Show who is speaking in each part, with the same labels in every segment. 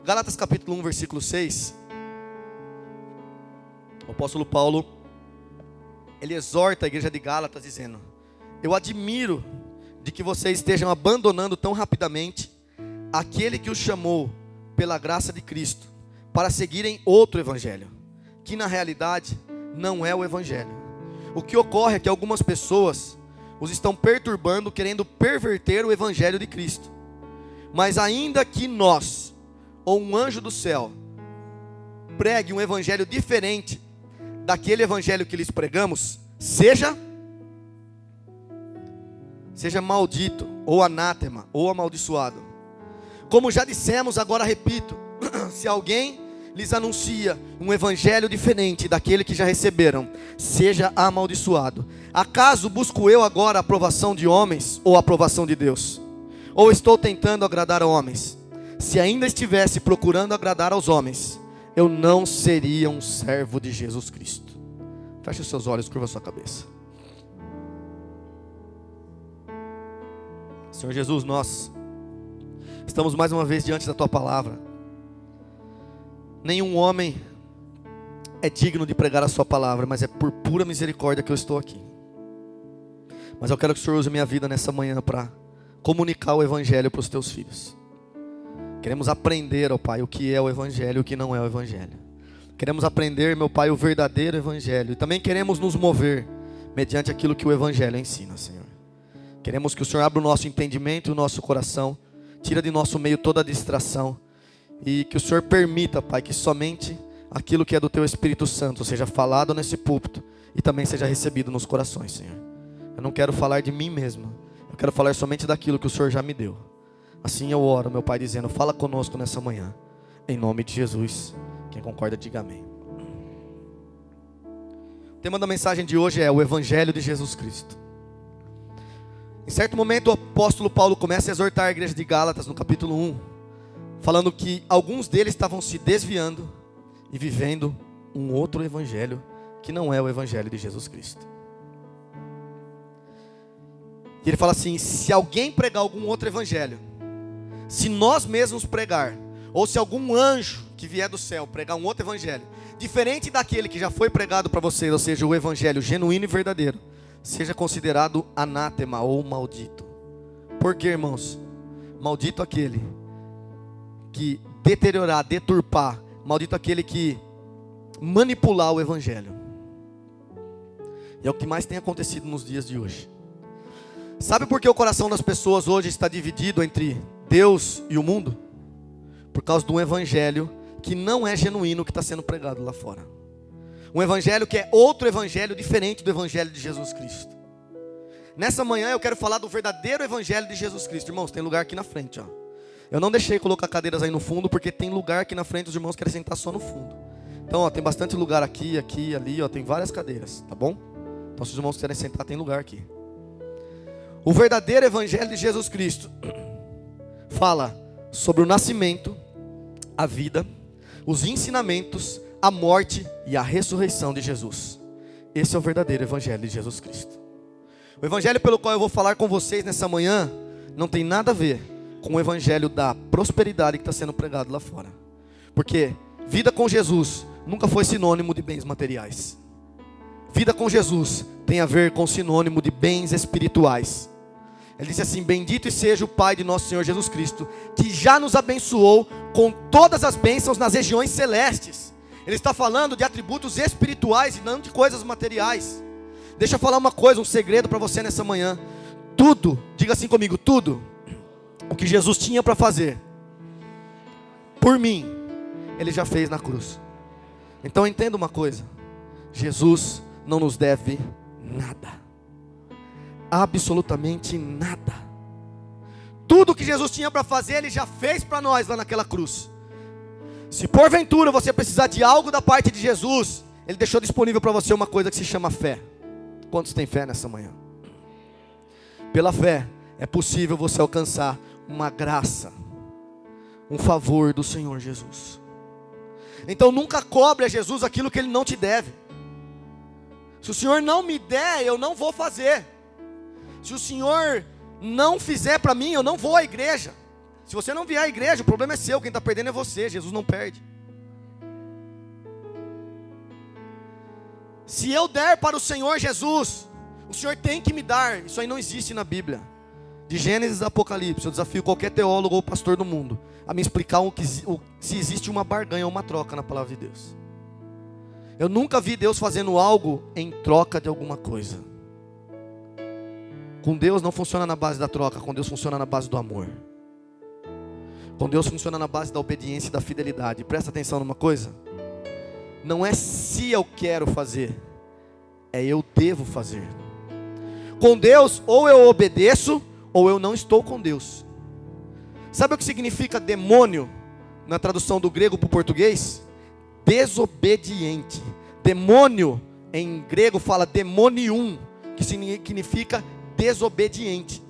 Speaker 1: Gálatas capítulo 1, versículo 6. O apóstolo Paulo, ele exorta a igreja de Gálatas dizendo: eu admiro de que vocês estejam abandonando tão rapidamente aquele que os chamou pela graça de Cristo, para seguirem outro evangelho, que na realidade não é o evangelho. O que ocorre é que algumas pessoas os estão perturbando, querendo perverter o evangelho de Cristo. Mas ainda que nós, ou um anjo do céu, pregue um evangelho diferente daquele evangelho que lhes pregamos, seja maldito, ou anátema, ou amaldiçoado. Como já dissemos, agora repito: se alguém lhes anuncia um evangelho diferente daquele que já receberam, seja amaldiçoado. Acaso busco eu agora a aprovação de homens ou a aprovação de Deus? Ou estou tentando agradar a homens? Se ainda estivesse procurando agradar aos homens, eu não seria um servo de Jesus Cristo. Feche os seus olhos, curva a sua cabeça. Senhor Jesus, nós estamos mais uma vez diante da Tua palavra. Nenhum homem é digno de pregar a Sua palavra, mas é por pura misericórdia que eu estou aqui. Mas eu quero que o Senhor use minha vida nessa manhã para comunicar o Evangelho para os Teus filhos. Queremos aprender, ó Pai, o que é o Evangelho e o que não é o Evangelho. Queremos aprender, meu Pai, o verdadeiro Evangelho. E também queremos nos mover mediante aquilo que o Evangelho ensina, Senhor. Queremos que o Senhor abra o nosso entendimento e o nosso coração, tira de nosso meio toda a distração, e que o Senhor permita, Pai, que somente aquilo que é do Teu Espírito Santo seja falado nesse púlpito e também seja recebido nos corações, Senhor. Eu não quero falar de mim mesmo, eu quero falar somente daquilo que o Senhor já me deu. Assim eu oro, meu Pai, dizendo: fala conosco nessa manhã, em nome de Jesus. Quem concorda, diga amém. O tema da mensagem de hoje é o Evangelho de Jesus Cristo. Em certo momento o apóstolo Paulo começa a exortar a igreja de Gálatas no capítulo 1, falando que alguns deles estavam se desviando e vivendo um outro evangelho que não é o evangelho de Jesus Cristo. E ele fala assim: se alguém pregar algum outro evangelho, se nós mesmos pregar, ou se algum anjo que vier do céu pregar um outro evangelho, diferente daquele que já foi pregado para vocês, ou seja, o evangelho genuíno e verdadeiro, seja considerado anátema ou maldito. Por quê, irmãos? Maldito aquele que deteriorar, deturpar, maldito aquele que manipular o evangelho. E é o que mais tem acontecido nos dias de hoje. Sabe por que o coração das pessoas hoje está dividido entre Deus e o mundo? Por causa de um evangelho que não é genuíno que está sendo pregado lá fora. Um evangelho que é outro evangelho diferente do evangelho de Jesus Cristo. Nessa manhã eu quero falar do verdadeiro evangelho de Jesus Cristo. Irmãos, tem lugar aqui na frente, ó. Eu não deixei colocar cadeiras aí no fundo, porque tem lugar aqui na frente, os irmãos querem sentar só no fundo. Então, ó, tem bastante lugar aqui, aqui, ali, ó, tem várias cadeiras, tá bom? Então, se os irmãos querem sentar, tem lugar aqui. O verdadeiro evangelho de Jesus Cristo fala sobre o nascimento, a vida, os ensinamentos, a morte e a ressurreição de Jesus. Esse é o verdadeiro evangelho de Jesus Cristo. O evangelho pelo qual eu vou falar com vocês nessa manhã não tem nada a ver com o evangelho da prosperidade que está sendo pregado lá fora. Porque vida com Jesus nunca foi sinônimo de bens materiais. Vida com Jesus tem a ver com sinônimo de bens espirituais. Ele disse assim: bendito seja o Pai de nosso Senhor Jesus Cristo, que já nos abençoou com todas as bênçãos nas regiões celestes. Ele está falando de atributos espirituais e não de coisas materiais. Deixa eu falar uma coisa, um segredo para você nessa manhã. Tudo, diga assim comigo, tudo o que Jesus tinha para fazer por mim, Ele já fez na cruz. Então entenda uma coisa: Jesus não nos deve nada. Absolutamente nada. Tudo que Jesus tinha para fazer, Ele já fez para nós lá naquela cruz. Se porventura você precisar de algo da parte de Jesus, Ele deixou disponível para você uma coisa que se chama fé. Quantos têm fé nessa manhã? Pela fé é possível você alcançar uma graça, um favor do Senhor Jesus. Então nunca cobre a Jesus aquilo que Ele não te deve. Se o Senhor não me der, eu não vou fazer. Se o Senhor não fizer para mim, eu não vou à igreja. Se você não vier à igreja, o problema é seu, quem está perdendo é você, Jesus não perde. Se eu der para o Senhor Jesus, o Senhor tem que me dar. Isso aí não existe na Bíblia. De Gênesis a Apocalipse, eu desafio qualquer teólogo ou pastor do mundo a me explicar se existe uma barganha ou uma troca na palavra de Deus. Eu nunca vi Deus fazendo algo em troca de alguma coisa. Com Deus não funciona na base da troca, com Deus funciona na base do amor. Com Deus funciona na base da obediência e da fidelidade. Presta atenção numa coisa. Não é se eu quero fazer, é eu devo fazer. Com Deus, ou eu obedeço, ou eu não estou com Deus. Sabe o que significa demônio, na tradução do grego para o português? Desobediente. Demônio, em grego fala demonium, que significa desobediente.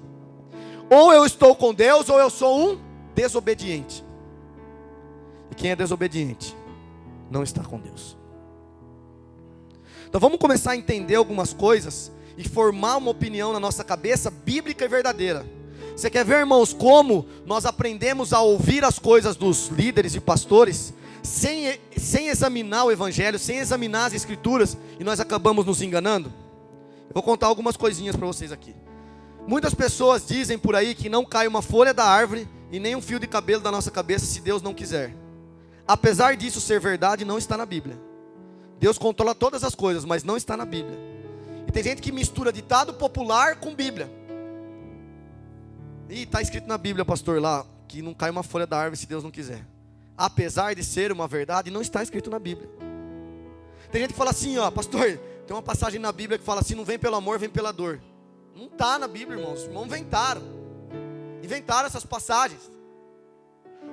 Speaker 1: Ou eu estou com Deus, ou eu sou um desobediente. E quem é desobediente não está com Deus. Então vamos começar a entender algumas coisas e formar uma opinião na nossa cabeça bíblica e verdadeira. Você quer ver, irmãos, como nós aprendemos a ouvir as coisas dos líderes e pastores sem examinar o evangelho, sem examinar as escrituras, e nós acabamos nos enganando? Eu vou contar algumas coisinhas para vocês aqui. Muitas pessoas dizem por aí que não cai uma folha da árvore e nem um fio de cabelo da nossa cabeça se Deus não quiser. Apesar disso ser verdade, não está na Bíblia. Deus controla todas as coisas, mas não está na Bíblia. E tem gente que mistura ditado popular com Bíblia. E está escrito na Bíblia, pastor, lá, que não cai uma folha da árvore se Deus não quiser. Apesar de ser uma verdade, não está escrito na Bíblia. Tem gente que fala assim, ó, pastor, tem uma passagem na Bíblia que fala assim, não vem pelo amor, vem pela dor. Não está na Bíblia, irmãos. Os irmãos inventaram essas passagens.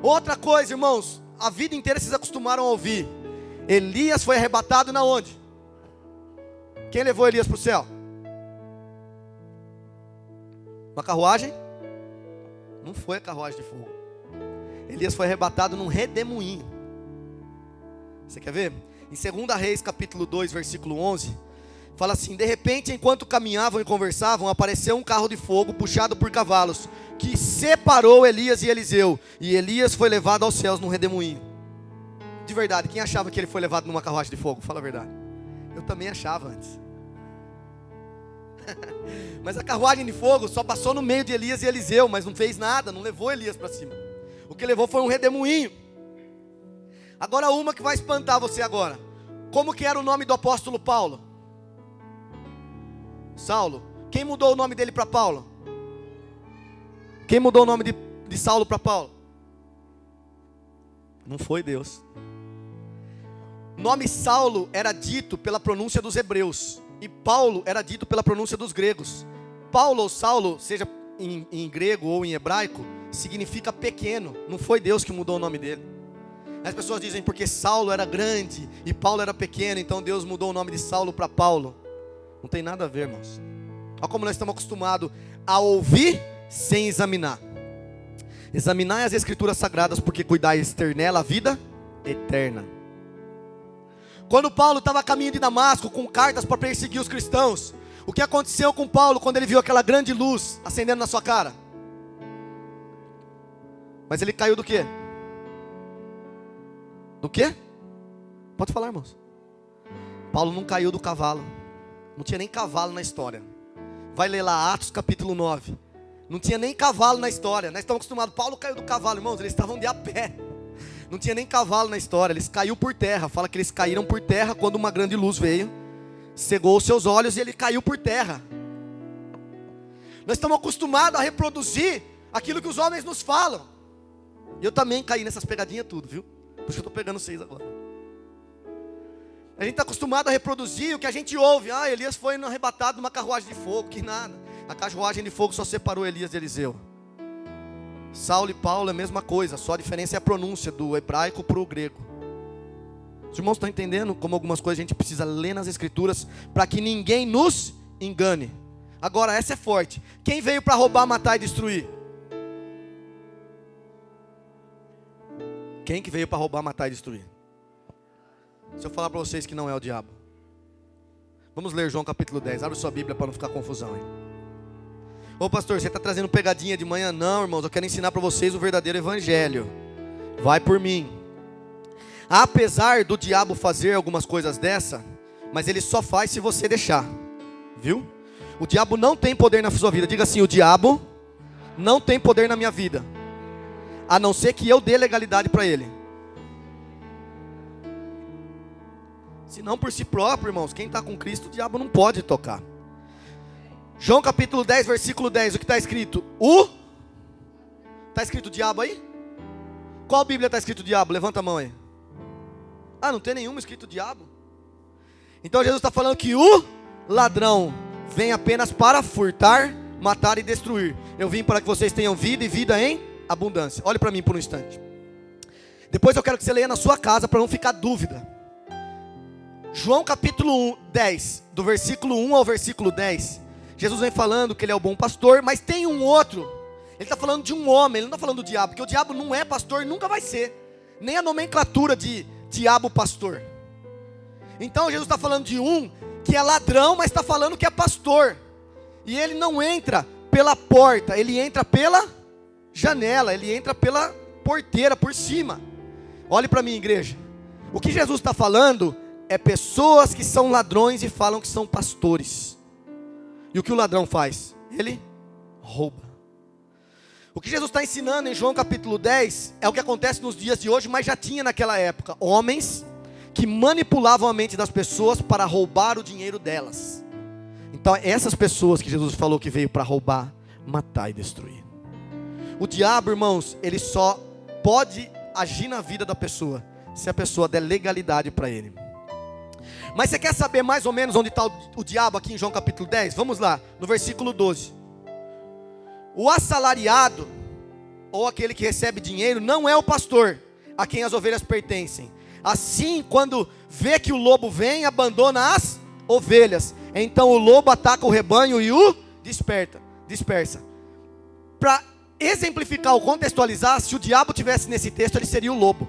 Speaker 1: Outra coisa, irmãos, a vida inteira vocês acostumaram a ouvir. Elias foi arrebatado na onde? Quem levou Elias para o céu? Uma carruagem? Não foi a carruagem de fogo. Elias foi arrebatado num redemoinho. Você quer ver? Em 2 Reis capítulo 2 versículo 11, fala assim: de repente, enquanto caminhavam e conversavam, apareceu um carro de fogo puxado por cavalos, que separou Elias e Eliseu, e Elias foi levado aos céus num redemoinho. De verdade, quem achava que ele foi levado numa carruagem de fogo? Fala a verdade. Eu também achava antes. Mas a carruagem de fogo só passou no meio de Elias e Eliseu, mas não fez nada, não levou Elias para cima. O que levou foi um redemoinho. Agora uma que vai espantar você agora. Como que era o nome do apóstolo Paulo? Saulo. Quem mudou o nome dele para Paulo? Quem mudou o nome de Saulo para Paulo? Não foi Deus. O nome Saulo era dito pela pronúncia dos hebreus, e Paulo era dito pela pronúncia dos gregos. Paulo ou Saulo, seja em grego ou em hebraico, significa pequeno. Não foi Deus que mudou o nome dele. As pessoas dizem porque Saulo era grande e Paulo era pequeno, então Deus mudou o nome de Saulo para Paulo. Não tem nada a ver, irmãos. Olha como nós estamos acostumados a ouvir sem examinar. Examinai as escrituras sagradas, porque cuidais ter nela a vida eterna. Quando Paulo estava a caminho de Damasco com cartas para perseguir os cristãos, o que aconteceu com Paulo quando ele viu aquela grande luz acendendo na sua cara? Mas ele caiu do quê? Do quê? Pode falar, irmãos. Paulo não caiu do cavalo. Não tinha nem cavalo na história. Vai ler lá Atos capítulo 9. Não tinha nem cavalo na história. Nós estamos acostumados. Paulo caiu do cavalo, irmãos. Eles estavam de a pé. Não tinha nem cavalo na história. Eles caíram por terra. Fala que eles caíram por terra quando uma grande luz veio, cegou os seus olhos e ele caiu por terra. Nós estamos acostumados a reproduzir aquilo que os homens nos falam. Eu também caí nessas pegadinhas tudo, viu? Por isso que eu estou pegando vocês agora. A gente está acostumado a reproduzir o que a gente ouve. Ah, Elias foi arrebatado numa carruagem de fogo. Que nada. A carruagem de fogo só separou Elias de Eliseu. Saulo e Paulo é a mesma coisa. Só a diferença é a pronúncia do hebraico para o grego. Os irmãos estão entendendo como algumas coisas a gente precisa ler nas escrituras para que ninguém nos engane. Agora essa é forte. Quem veio para roubar, matar e destruir? Quem que veio para roubar, matar e destruir? Se eu falar para vocês que não é o diabo. Vamos ler João capítulo 10. Abre sua Bíblia para não ficar confusão, hein? Ô pastor, você está trazendo pegadinha de manhã? Não, irmãos, eu quero ensinar para vocês o verdadeiro evangelho. Vai por mim. Apesar do diabo fazer algumas coisas dessa, mas ele só faz se você deixar. Viu? O diabo não tem poder na sua vida. Diga assim, o diabo não tem poder na minha vida, a não ser que eu dê legalidade para ele. Se não por si próprio, irmãos, quem está com Cristo, o diabo não pode tocar. João capítulo 10, versículo 10, o que está escrito? Está escrito diabo aí? Qual Bíblia está escrito diabo? Levanta a mão aí. Ah, não tem nenhuma escrito diabo? Então Jesus está falando que o ladrão vem apenas para furtar, matar e destruir. Eu vim para que vocês tenham vida e vida em abundância. Olhe para mim por um instante. Depois eu quero que você leia na sua casa para não ficar dúvida. João capítulo 10, do versículo 1 ao versículo 10. Jesus vem falando que ele é o bom pastor, mas tem um outro. Ele está falando de um homem, ele não está falando do diabo, porque o diabo não é pastor, nunca vai ser. Nem a nomenclatura de diabo pastor. Então Jesus está falando de um que é ladrão, mas está falando que é pastor. E ele não entra pela porta, ele entra pela janela, ele entra pela porteira, por cima. Olhe para mim, igreja. O que Jesus está falando é pessoas que são ladrões e falam que são pastores. E o que o ladrão faz? Ele rouba. O que Jesus está ensinando em João capítulo 10 é o que acontece nos dias de hoje, mas já tinha naquela época. Homens que manipulavam a mente das pessoas para roubar o dinheiro delas. Então essas pessoas que Jesus falou que veio para roubar, matar e destruir. O diabo, irmãos, ele só pode agir na vida da pessoa se a pessoa der legalidade para ele. Mas você quer saber mais ou menos onde está o diabo aqui em João capítulo 10? Vamos lá, no versículo 12. O assalariado, ou aquele que recebe dinheiro, não é o pastor a quem as ovelhas pertencem. Assim, quando vê que o lobo vem, abandona as ovelhas. Então o lobo ataca o rebanho e o dispersa. Para exemplificar ou contextualizar, se o diabo tivesse nesse texto, ele seria o lobo,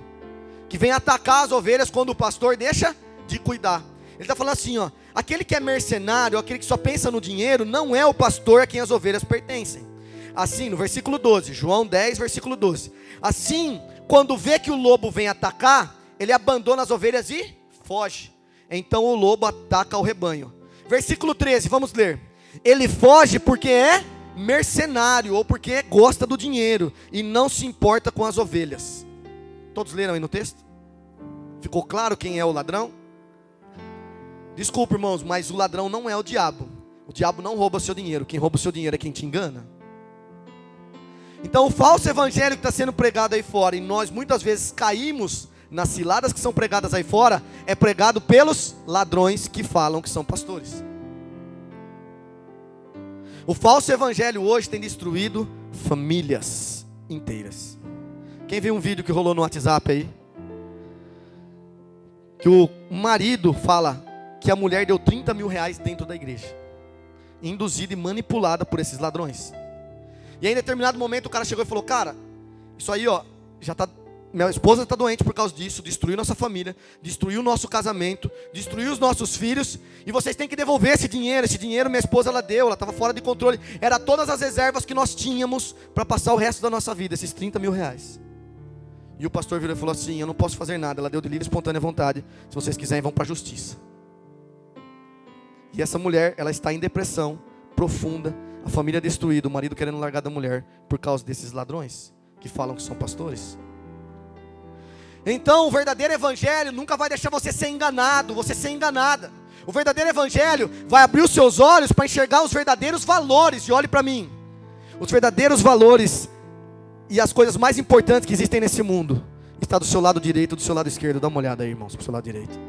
Speaker 1: que vem atacar as ovelhas quando o pastor deixa de cuidar. Ele está falando assim, ó, aquele que é mercenário, aquele que só pensa no dinheiro, não é o pastor a quem as ovelhas pertencem. Assim, no versículo 12, João 10, versículo 12. Assim, quando vê que o lobo vem atacar, ele abandona as ovelhas e foge. Então o lobo ataca o rebanho. Versículo 13, vamos ler. Ele foge porque é mercenário, ou porque gosta do dinheiro, e não se importa com as ovelhas. Todos leram aí no texto? Ficou claro quem é o ladrão? Desculpa, irmãos, mas o ladrão não é o diabo. O diabo não rouba o seu dinheiro. Quem rouba o seu dinheiro é quem te engana. Então o falso evangelho que está sendo pregado aí fora, e nós muitas vezes caímos nas ciladas que são pregadas aí fora, é pregado pelos ladrões que falam que são pastores. O falso evangelho hoje tem destruído famílias inteiras. Quem viu um vídeo que rolou no WhatsApp aí? Que o marido fala que a mulher deu 30 mil reais dentro da igreja, induzida e manipulada por esses ladrões. E aí em determinado momento o cara chegou e falou, cara, isso aí ó, já tá, minha esposa está doente por causa disso, destruiu nossa família, destruiu o nosso casamento, destruiu os nossos filhos, e vocês têm que devolver esse dinheiro minha esposa ela deu, ela estava fora de controle, era todas as reservas que nós tínhamos para passar o resto da nossa vida, esses 30 mil reais. E o pastor virou e falou assim, eu não posso fazer nada, ela deu de livre e espontânea vontade, se vocês quiserem vão para a justiça. E essa mulher, ela está em depressão profunda, a família destruída, o marido querendo largar da mulher por causa desses ladrões que falam que são pastores. Então o verdadeiro evangelho nunca vai deixar você ser enganado, você ser enganada. O verdadeiro evangelho vai abrir os seus olhos para enxergar os verdadeiros valores. E olhe para mim, os verdadeiros valores e as coisas mais importantes que existem nesse mundo está do seu lado direito, do seu lado esquerdo. Dá uma olhada aí, irmãos, para o seu lado direito.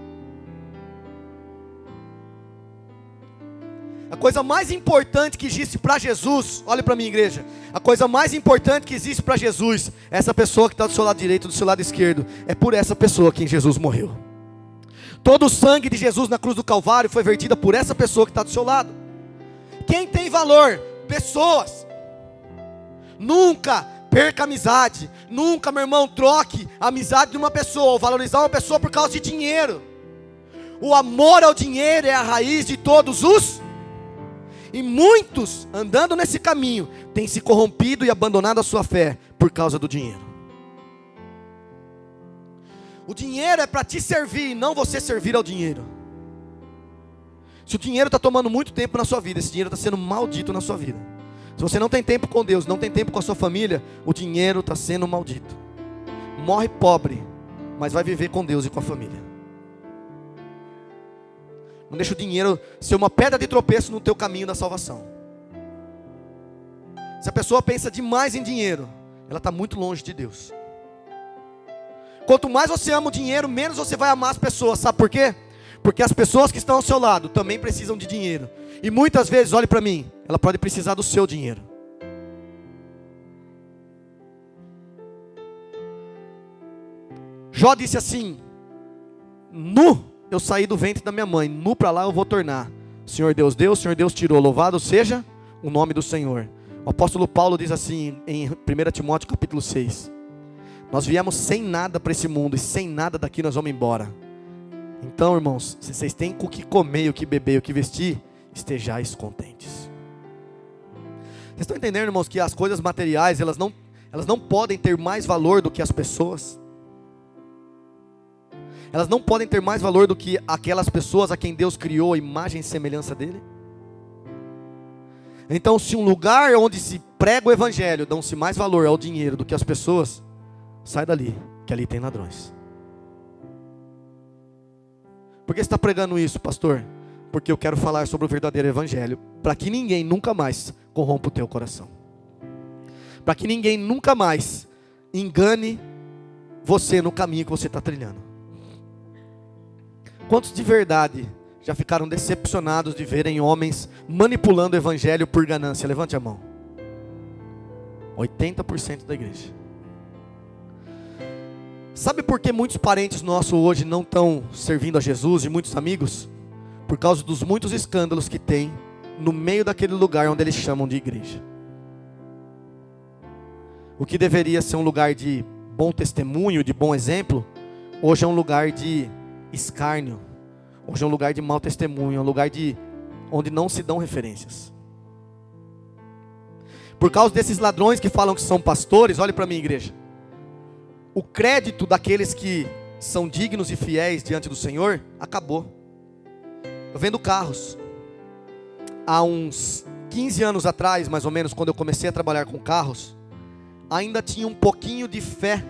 Speaker 1: A coisa mais importante que existe para Jesus, olhe para mim, igreja. A coisa mais importante que existe para Jesus é essa pessoa que está do seu lado direito, do seu lado esquerdo. É por essa pessoa que Jesus morreu. Todo o sangue de Jesus na cruz do Calvário foi vertido por essa pessoa que está do seu lado. Quem tem valor? Pessoas. Nunca perca amizade. Nunca, meu irmão, troque a amizade de uma pessoa, ou valorizar uma pessoa por causa de dinheiro. O amor ao dinheiro é a raiz de todos os. E muitos, andando nesse caminho, têm se corrompido e abandonado a sua fé por causa do dinheiro. O dinheiro é para te servir, não você servir ao dinheiro. Se o dinheiro está tomando muito tempo na sua vida, esse dinheiro está sendo maldito na sua vida. Se você não tem tempo com Deus, não tem tempo com a sua família, o dinheiro está sendo maldito. Morre pobre, mas vai viver com Deus e com a família. Não deixa o dinheiro ser uma pedra de tropeço no teu caminho da salvação. Se a pessoa pensa demais em dinheiro, ela está muito longe de Deus. Quanto mais você ama o dinheiro, menos você vai amar as pessoas. Sabe por quê? Porque as pessoas que estão ao seu lado também precisam de dinheiro. E muitas vezes, olhe para mim, ela pode precisar do seu dinheiro. Jó disse assim: nu eu saí do ventre da minha mãe, nu para lá eu vou tornar. Senhor Deus deu, Senhor Deus tirou, louvado seja o nome do Senhor. O apóstolo Paulo diz assim em 1 Timóteo capítulo 6: nós viemos sem nada para esse mundo, e sem nada daqui nós vamos embora. Então, irmãos, se vocês têm o que comer, o que beber, o que vestir, estejais contentes. Vocês estão entendendo, irmãos, que as coisas materiais, elas não podem ter mais valor do que as pessoas? Elas não podem ter mais valor do que aquelas pessoas a quem Deus criou a imagem e semelhança dele? Então, se um lugar onde se prega o evangelho dão-se mais valor ao dinheiro do que as pessoas, sai dali, que ali tem ladrões. Por que você está pregando isso, pastor? Porque eu quero falar sobre o verdadeiro evangelho, para que ninguém nunca mais corrompa o teu coração, para que ninguém nunca mais engane você no caminho que você está trilhando. Quantos de verdade já ficaram decepcionados de verem homens manipulando o evangelho por ganância? Levante a mão. 80% da igreja. Sabe por que muitos parentes nossos hoje não estão servindo a Jesus, e muitos amigos? Por causa dos muitos escândalos que tem no meio daquele lugar onde eles chamam de igreja. O que deveria ser um lugar de bom testemunho, de bom exemplo, hoje é um lugar de escárnio. Hoje é um lugar de mau testemunho, é um lugar onde não se dão referências. Por causa desses ladrões que falam que são pastores, olhe para mim, igreja. O crédito daqueles que são dignos e fiéis diante do Senhor acabou. Eu vendo carros. Há uns 15 anos atrás, mais ou menos, quando eu comecei a trabalhar com carros, ainda tinha um pouquinho de fé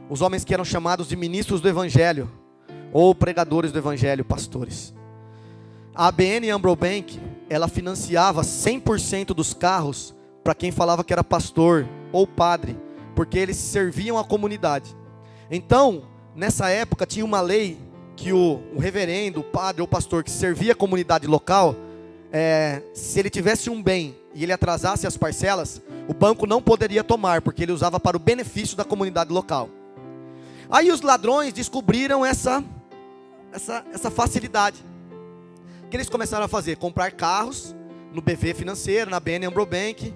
Speaker 1: os homens que eram chamados de ministros do evangelho, ou pregadores do evangelho, pastores. A ABN Amro Bank, ela financiava 100% dos carros para quem falava que era pastor ou padre, porque eles serviam a comunidade. Então, nessa época tinha uma lei que o reverendo, o padre ou pastor que servia a comunidade local, se ele tivesse um bem e ele atrasasse as parcelas, o banco não poderia tomar, porque ele usava para o benefício da comunidade local. Aí os ladrões descobriram essa facilidade. O que eles começaram a fazer? Comprar carros no BV Financeiro, na BN Amro Bank.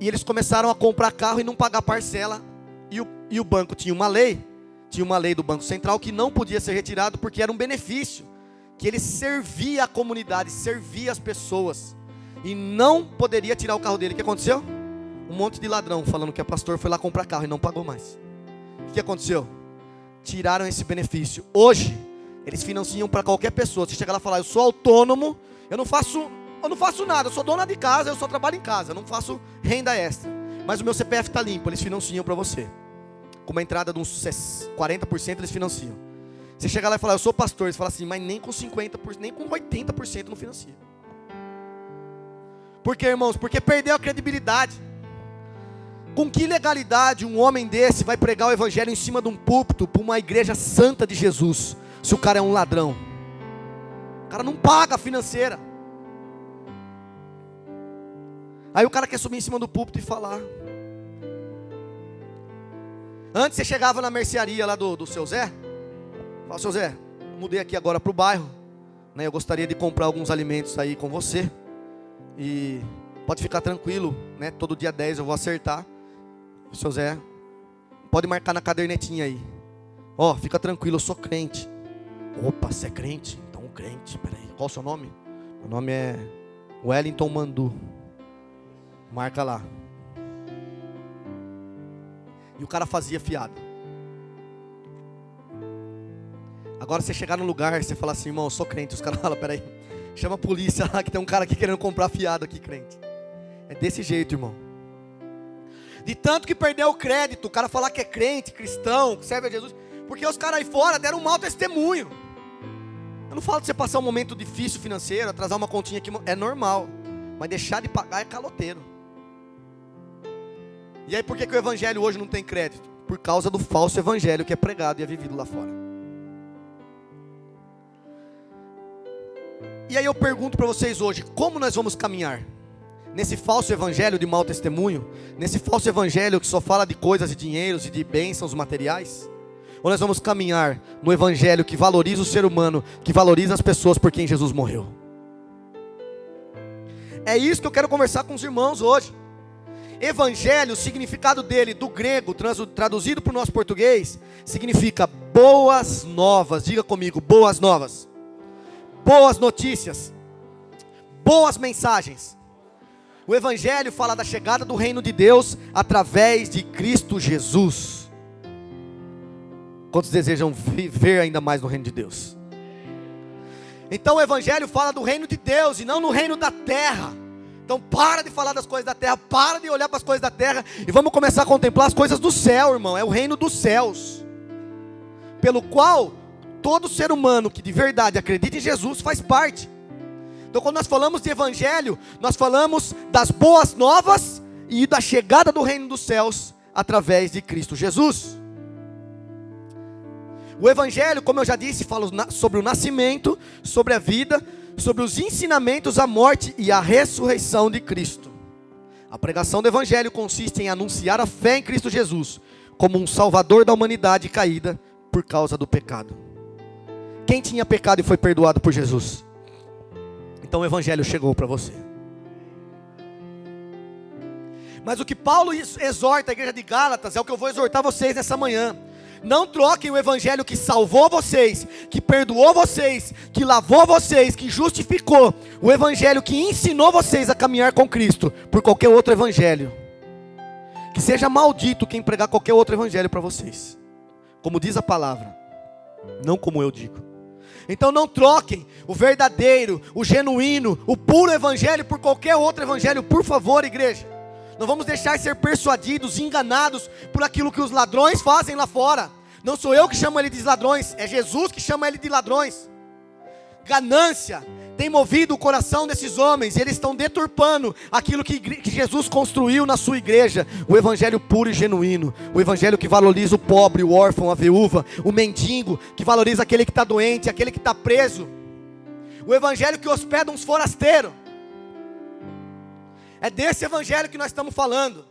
Speaker 1: E eles começaram a comprar carro e não pagar parcela. E o banco tinha uma lei do Banco Central que não podia ser retirado, porque era um benefício, que ele servia a comunidade, servia as pessoas, e não poderia tirar o carro dele. O que aconteceu? Um monte de ladrão falando que é pastor foi lá comprar carro e não pagou mais. O que aconteceu? Tiraram esse benefício. Hoje eles financiam para qualquer pessoa. Você chega lá e fala: eu sou autônomo, eu não faço nada, eu sou dona de casa, eu só trabalho em casa, eu não faço renda extra, mas o meu CPF está limpo. Eles financiam para você. Com uma entrada de uns 40% eles financiam. Você chega lá e fala: eu sou pastor. Eles falam assim: mas nem com 50%, nem com 80% não financia. Por quê, irmãos? Porque perdeu a credibilidade. Com que legalidade um homem desse vai pregar o evangelho em cima de um púlpito para uma igreja santa de Jesus, se o cara é um ladrão? O cara não paga a financeira. Aí o cara quer subir em cima do púlpito e falar. Antes você chegava na mercearia lá do seu Zé, fala: seu Zé, mudei aqui agora para o bairro, né? Eu gostaria de comprar alguns alimentos aí com você, e pode ficar tranquilo, né? Todo dia 10 eu vou acertar. Seu Zé, pode marcar na cadernetinha aí. Ó, fica tranquilo, eu sou crente. Opa, você é crente? Então crente, peraí, qual o seu nome? Meu nome é Wellington Mandu. Marca lá. E o cara fazia fiado. Agora você chegar no lugar, você fala assim, irmão, eu sou crente. Os caras falam, peraí, chama a polícia lá que tem um cara aqui querendo comprar fiado aqui, crente. É desse jeito, irmão. De tanto que perdeu o crédito, o cara falar que é crente, cristão, que serve a Jesus, porque os caras aí fora deram um mau testemunho. Eu não falo de você passar um momento difícil financeiro, atrasar uma continha aqui, é normal. Mas deixar de pagar é caloteiro. E aí por que o evangelho hoje não tem crédito? Por causa do falso evangelho que é pregado e é vivido lá fora. E aí eu pergunto para vocês hoje, como nós vamos caminhar? Nesse falso evangelho de mau testemunho? Nesse falso evangelho que só fala de coisas e dinheiros e de bênçãos materiais? Ou nós vamos caminhar no evangelho que valoriza o ser humano, que valoriza as pessoas por quem Jesus morreu? É isso que eu quero conversar com os irmãos hoje. Evangelho, o significado dele, do grego, traduzido para o nosso português, significa boas novas. Diga comigo, boas novas. Boas notícias. Boas mensagens. O evangelho fala da chegada do reino de Deus através de Cristo Jesus. Quantos desejam viver ainda mais no reino de Deus? Então o evangelho fala do reino de Deus e não no reino da terra. Então para de falar das coisas da terra, para de olhar para as coisas da terra e vamos começar a contemplar as coisas do céu, irmão. É o reino dos céus, pelo qual todo ser humano que de verdade acredita em Jesus faz parte. Então quando nós falamos de evangelho, nós falamos das boas novas e da chegada do reino dos céus através de Cristo Jesus. O evangelho, como eu já disse, fala sobre o nascimento, sobre a vida, sobre os ensinamentos, a morte e a ressurreição de Cristo. A pregação do evangelho consiste em anunciar a fé em Cristo Jesus como um salvador da humanidade caída por causa do pecado. Quem tinha pecado e foi perdoado por Jesus? Então o evangelho chegou para você. Mas o que Paulo exorta a igreja de Gálatas é o que eu vou exortar vocês nessa manhã. Não troquem o evangelho que salvou vocês, que perdoou vocês, que lavou vocês, que justificou, o evangelho que ensinou vocês a caminhar com Cristo, por qualquer outro evangelho. Que seja maldito quem pregar qualquer outro evangelho para vocês, como diz a palavra, não como eu digo. Então não troquem o verdadeiro, o genuíno, o puro evangelho por qualquer outro evangelho, por favor, igreja. Não vamos deixar ser persuadidos, enganados por aquilo que os ladrões fazem lá fora. Não sou eu que chamo ele de ladrões, é Jesus que chama ele de ladrões. Ganância tem movido o coração desses homens, e eles estão deturpando aquilo que Jesus construiu na sua igreja. O evangelho puro e genuíno, o evangelho que valoriza o pobre, o órfão, a viúva, o mendigo, que valoriza aquele que está doente, aquele que está preso. O evangelho que hospeda uns forasteiros. É desse evangelho que nós estamos falando.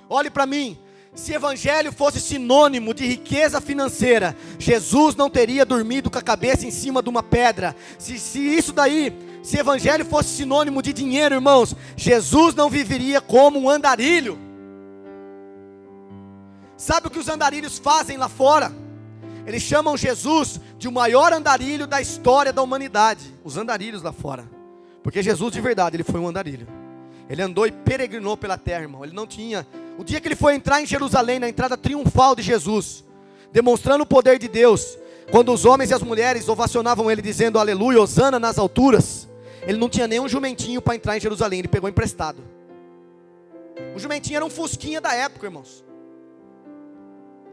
Speaker 1: Olhe para mim, se evangelho fosse sinônimo de riqueza financeira, Jesus não teria dormido com a cabeça em cima de uma pedra. Se evangelho fosse sinônimo de dinheiro, irmãos, Jesus não viveria como um andarilho. Sabe o que os andarilhos fazem lá fora? Eles chamam Jesus de o maior andarilho da história da humanidade. Os andarilhos lá fora. Porque Jesus de verdade, ele foi um andarilho. Ele andou e peregrinou pela terra, irmão. Ele não tinha... O dia que ele foi entrar em Jerusalém, na entrada triunfal de Jesus, demonstrando o poder de Deus, quando os homens e as mulheres ovacionavam ele, dizendo aleluia, hosana nas alturas, ele não tinha nenhum jumentinho para entrar em Jerusalém, ele pegou emprestado. O jumentinho era um fusquinha da época, irmãos.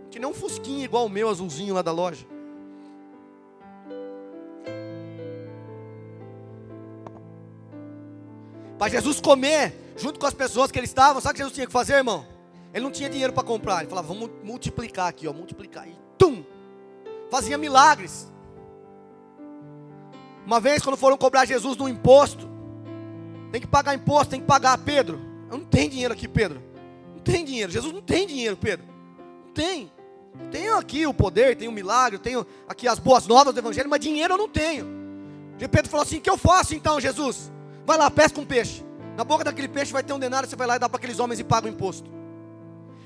Speaker 1: Não tinha nem um fusquinha igual o meu, azulzinho lá da loja. Para Jesus comer junto com as pessoas que ele estava, sabe o que Jesus tinha que fazer, irmão? Ele não tinha dinheiro para comprar, ele falava, vamos multiplicar aqui, ó, multiplicar, e tum, fazia milagres. Uma vez quando foram cobrar Jesus no imposto, tem que pagar imposto, tem que pagar, Pedro, eu não tenho dinheiro aqui, Pedro, não tem dinheiro, Jesus não tem dinheiro, Pedro, não tem, eu tenho aqui o poder, tenho o milagre, eu tenho aqui as boas novas do evangelho, mas dinheiro eu não tenho. E Pedro falou assim, o que eu faço então, Jesus? Vai lá, pesca um peixe. Na boca daquele peixe vai ter um denário, você vai lá e dá para aqueles homens e paga o imposto.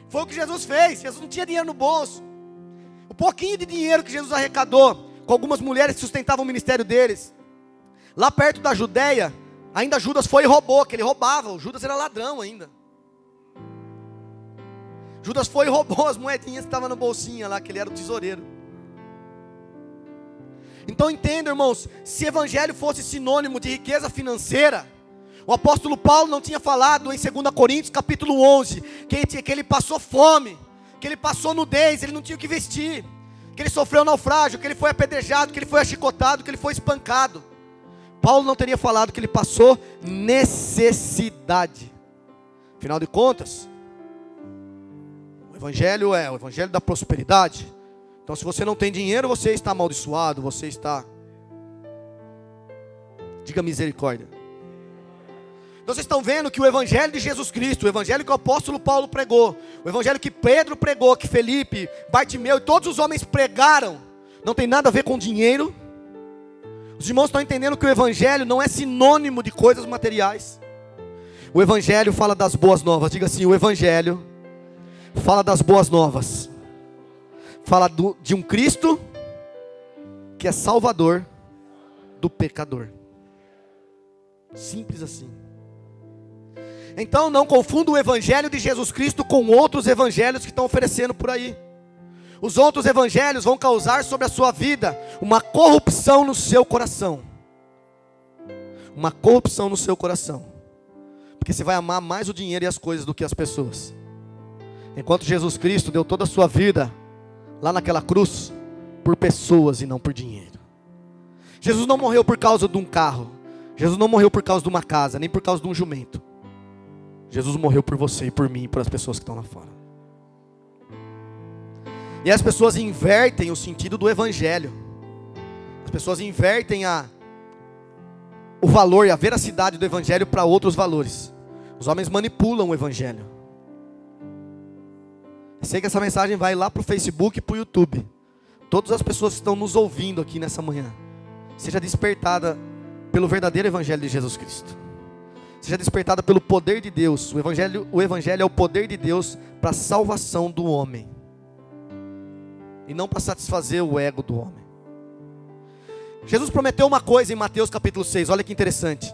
Speaker 1: Foi o que Jesus fez. Jesus não tinha dinheiro no bolso. O pouquinho de dinheiro que Jesus arrecadou com algumas mulheres que sustentavam o ministério deles, lá perto da Judéia, Ainda Judas foi e roubou, que ele roubava. O Judas era ladrão ainda. Judas foi e roubou as moedinhas que estavam na bolsinha lá, que ele era o tesoureiro. Então entenda, irmãos, se evangelho fosse sinônimo de riqueza financeira, o apóstolo Paulo não tinha falado em 2 Coríntios capítulo 11, que ele passou fome, que ele passou nudez, ele não tinha o que vestir, que ele sofreu naufrágio, que ele foi apedrejado, que ele foi achicotado, que ele foi espancado. Paulo não teria falado que ele passou necessidade. Afinal de contas, o evangelho é o evangelho da prosperidade. Então se você não tem dinheiro, você está amaldiçoado, você está... Diga misericórdia. Então vocês estão vendo que o evangelho de Jesus Cristo, o evangelho que o apóstolo Paulo pregou, o evangelho que Pedro pregou, que Felipe, Bartimeu e todos os homens pregaram, não tem nada a ver com dinheiro. Os irmãos estão entendendo que o evangelho não é sinônimo de coisas materiais. O evangelho fala das boas novas. Diga assim, o evangelho fala das boas novas. Fala de um Cristo que é salvador do pecador. Simples assim. Então não confunda o evangelho de Jesus Cristo com outros evangelhos que estão oferecendo por aí. Os outros evangelhos vão causar sobre a sua vida uma corrupção no seu coração. Uma corrupção no seu coração. Porque você vai amar mais o dinheiro e as coisas do que as pessoas. Enquanto Jesus Cristo deu toda a sua vida lá naquela cruz por pessoas e não por dinheiro. Jesus não morreu por causa de um carro. Jesus não morreu por causa de uma casa, nem por causa de um jumento. Jesus morreu por você e por mim e por as pessoas que estão lá fora. E as pessoas invertem o sentido do evangelho. As pessoas invertem o valor e a veracidade do evangelho para outros valores. Os homens manipulam o evangelho. Eu sei que essa mensagem vai lá para o Facebook e para o YouTube. Todas as pessoas que estão nos ouvindo aqui nessa manhã, seja despertada pelo verdadeiro evangelho de Jesus Cristo. Seja despertada pelo poder de Deus. O evangelho é o poder de Deus para a salvação do homem. E não para satisfazer o ego do homem. Jesus prometeu uma coisa em Mateus capítulo 6. Olha que interessante.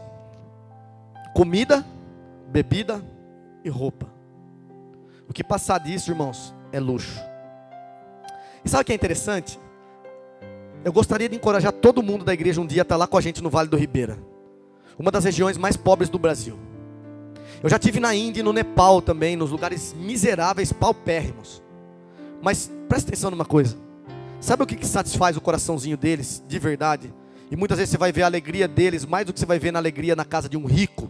Speaker 1: Comida, bebida e roupa. O que passar disso, irmãos, é luxo. E sabe o que é interessante? Eu gostaria de encorajar todo mundo da igreja um dia a estar lá com a gente no Vale do Ribeira. Uma das regiões mais pobres do Brasil. Eu já estive na Índia e no Nepal também, nos lugares miseráveis, paupérrimos. Mas presta atenção numa coisa. Sabe o que satisfaz o coraçãozinho deles, de verdade? E muitas vezes você vai ver a alegria deles, mais do que você vai ver na alegria na casa de um rico.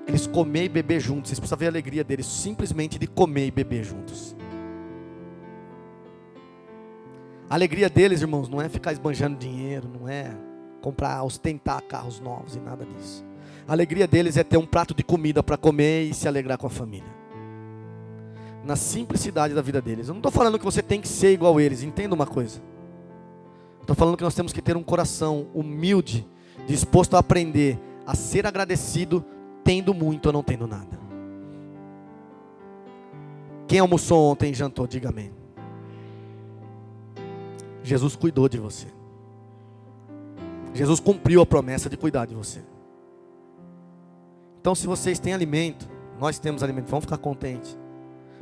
Speaker 1: Eles comer e beber juntos. Vocês precisam ver a alegria deles, simplesmente de comer e beber juntos. A alegria deles, irmãos, não é ficar esbanjando dinheiro, não é comprar, ostentar carros novos e nada disso. A alegria deles é ter um prato de comida para comer e se alegrar com a família. Na simplicidade da vida deles. Eu não estou falando que você tem que ser igual a eles, entenda uma coisa. Estou falando que nós temos que ter um coração humilde, disposto a aprender a ser agradecido, tendo muito ou não tendo nada. Quem almoçou ontem e jantou, diga amém. Jesus cuidou de você. Jesus cumpriu a promessa de cuidar de você. Então se vocês têm alimento, nós temos alimento, vamos ficar contentes.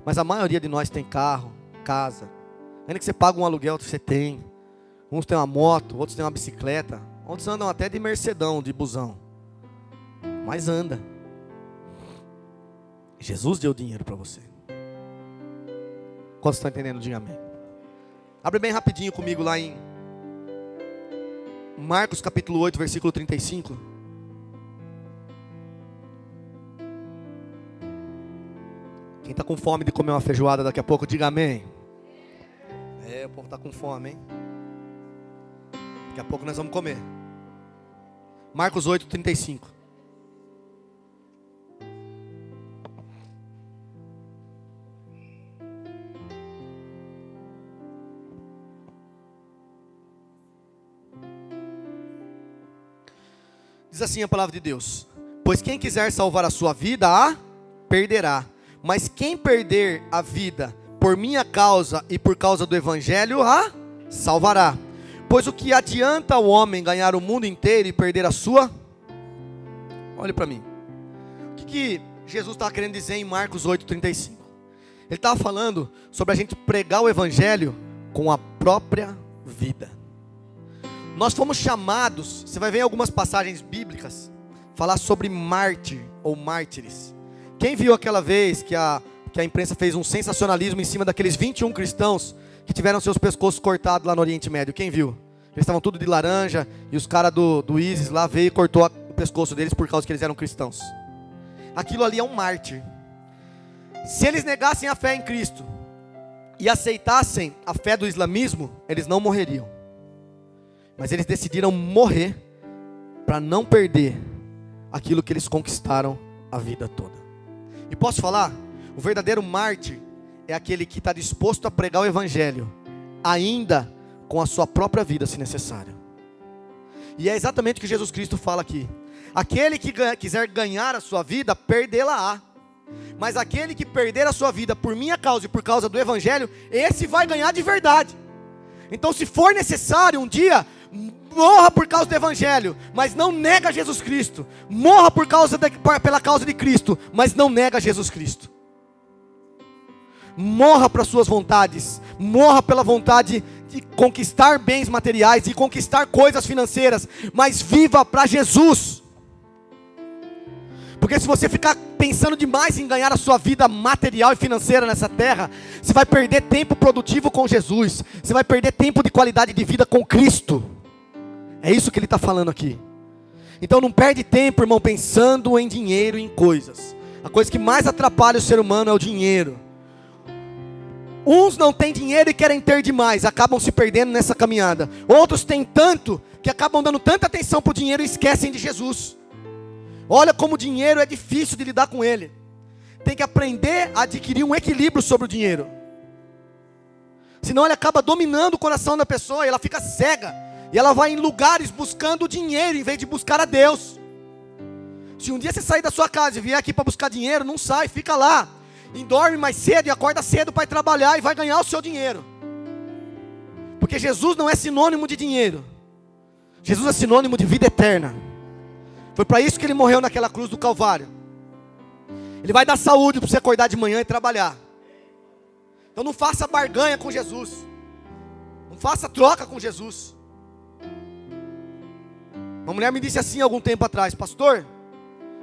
Speaker 1: Mas a maioria de nós tem carro, casa. Ainda que você paga um aluguel, você tem. Uns têm uma moto, outros têm uma bicicleta. Outros andam até de mercedão, de busão. Mas anda. Jesus deu dinheiro para você. Quantos estão entendendo? Diga amém. Abre bem rapidinho comigo lá em Marcos capítulo 8, versículo 35. Quem está com fome de comer uma feijoada daqui a pouco, diga amém. O povo está com fome, hein? Daqui a pouco nós vamos comer. Marcos 8, 35. Diz assim a palavra de Deus: pois quem quiser salvar a sua vida, a perderá. Mas quem perder a vida por minha causa e por causa do evangelho, a salvará. Pois o que adianta o homem ganhar o mundo inteiro e perder a sua Olhe para mim. O que Jesus estava querendo dizer em Marcos 8,35? Ele estava falando sobre a gente pregar o evangelho com a própria vida. Nós fomos chamados, você vai ver em algumas passagens bíblicas, falar sobre mártir ou mártires. Quem viu aquela vez que a imprensa fez um sensacionalismo em cima daqueles 21 cristãos que tiveram seus pescoços cortados lá no Oriente Médio? Quem viu? Eles estavam tudo de laranja e os caras do ISIS lá veio e cortou o pescoço deles por causa que eles eram cristãos. Aquilo ali é um mártir. Se eles negassem a fé em Cristo e aceitassem a fé do islamismo, eles não morreriam. Mas eles decidiram morrer para não perder aquilo que eles conquistaram a vida toda. E posso falar? O verdadeiro mártir é aquele que está disposto a pregar o evangelho, ainda com a sua própria vida, se necessário. E é exatamente o que Jesus Cristo fala aqui. Aquele que quiser ganhar a sua vida, perdê-la-á. Mas aquele que perder a sua vida por minha causa e por causa do evangelho, esse vai ganhar de verdade. Então, se for necessário um dia, morra por causa do evangelho, mas não nega Jesus Cristo. Morra pela causa de Cristo, mas não nega Jesus Cristo. Morra para suas vontades, morra pela vontade de conquistar bens materiais, de conquistar coisas financeiras, mas viva para Jesus. Porque se você ficar pensando demais em ganhar a sua vida material e financeira nessa terra, você vai perder tempo produtivo com Jesus, você vai perder tempo de qualidade de vida com Cristo. É isso que ele está falando aqui. Então não perde tempo, irmão, pensando em dinheiro e em coisas. A coisa que mais atrapalha o ser humano é o dinheiro. Uns não têm dinheiro e querem ter demais, acabam se perdendo nessa caminhada. Outros têm tanto, que acabam dando tanta atenção para o dinheiro e esquecem de Jesus. Olha como o dinheiro é difícil de lidar com ele. Tem que aprender a adquirir um equilíbrio sobre o dinheiro. Senão ele acaba dominando o coração da pessoa e ela fica cega. E ela vai em lugares buscando o dinheiro em vez de buscar a Deus. Se um dia você sair da sua casa e vier aqui para buscar dinheiro, não sai, fica lá. E dorme mais cedo e acorda cedo para ir trabalhar e vai ganhar o seu dinheiro. Porque Jesus não é sinônimo de dinheiro. Jesus é sinônimo de vida eterna. Foi para isso que ele morreu naquela cruz do Calvário. Ele vai dar saúde para você acordar de manhã e trabalhar. Então não faça barganha com Jesus. Não faça troca com Jesus. Uma mulher me disse assim algum tempo atrás: pastor,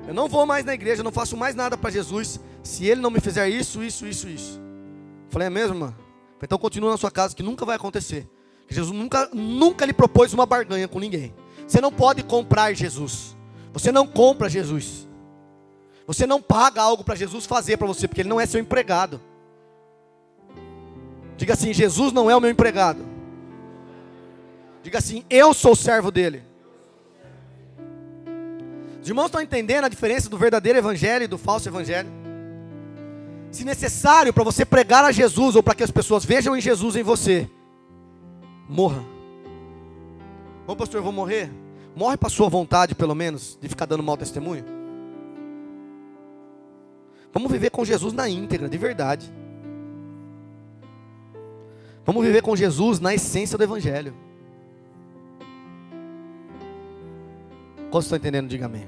Speaker 1: eu não vou mais na igreja, eu não faço mais nada para Jesus, se ele não me fizer isso. Falei, é mesmo, irmã? Então continua na sua casa, que nunca vai acontecer. Jesus nunca lhe propôs uma barganha com ninguém. Você não pode comprar Jesus. Você não compra Jesus. Você não paga algo para Jesus fazer para você, porque ele não é seu empregado. Diga assim: Jesus não é o meu empregado. Diga assim: eu sou servo dele. Os irmãos estão entendendo a diferença do verdadeiro evangelho e do falso evangelho? Se necessário para você pregar a Jesus, ou para que as pessoas vejam em Jesus em você, morra. Ô pastor, eu vou morrer? Morre para a sua vontade, pelo menos, de ficar dando mau testemunho. Vamos viver com Jesus na íntegra, de verdade. Vamos viver com Jesus na essência do evangelho. Quantos estão entendendo? Diga amém.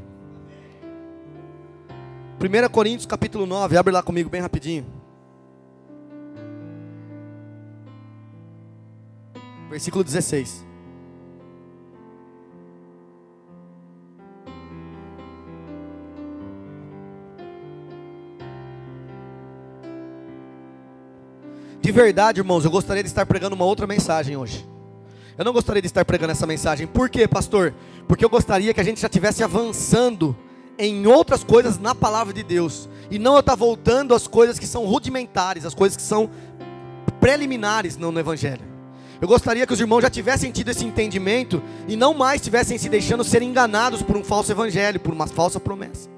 Speaker 1: 1 Coríntios capítulo 9, abre lá comigo bem rapidinho. Versículo 16. De verdade, irmãos, eu gostaria de estar pregando uma outra mensagem hoje. Eu não gostaria de estar pregando essa mensagem. Por quê, pastor? Porque eu gostaria que a gente já estivesse avançando em outras coisas na palavra de Deus. E não eu estar voltando às coisas que são rudimentares, as coisas que são preliminares no evangelho. Eu gostaria que os irmãos já tivessem tido esse entendimento e não mais estivessem se deixando ser enganados por um falso evangelho, por uma falsa promessa.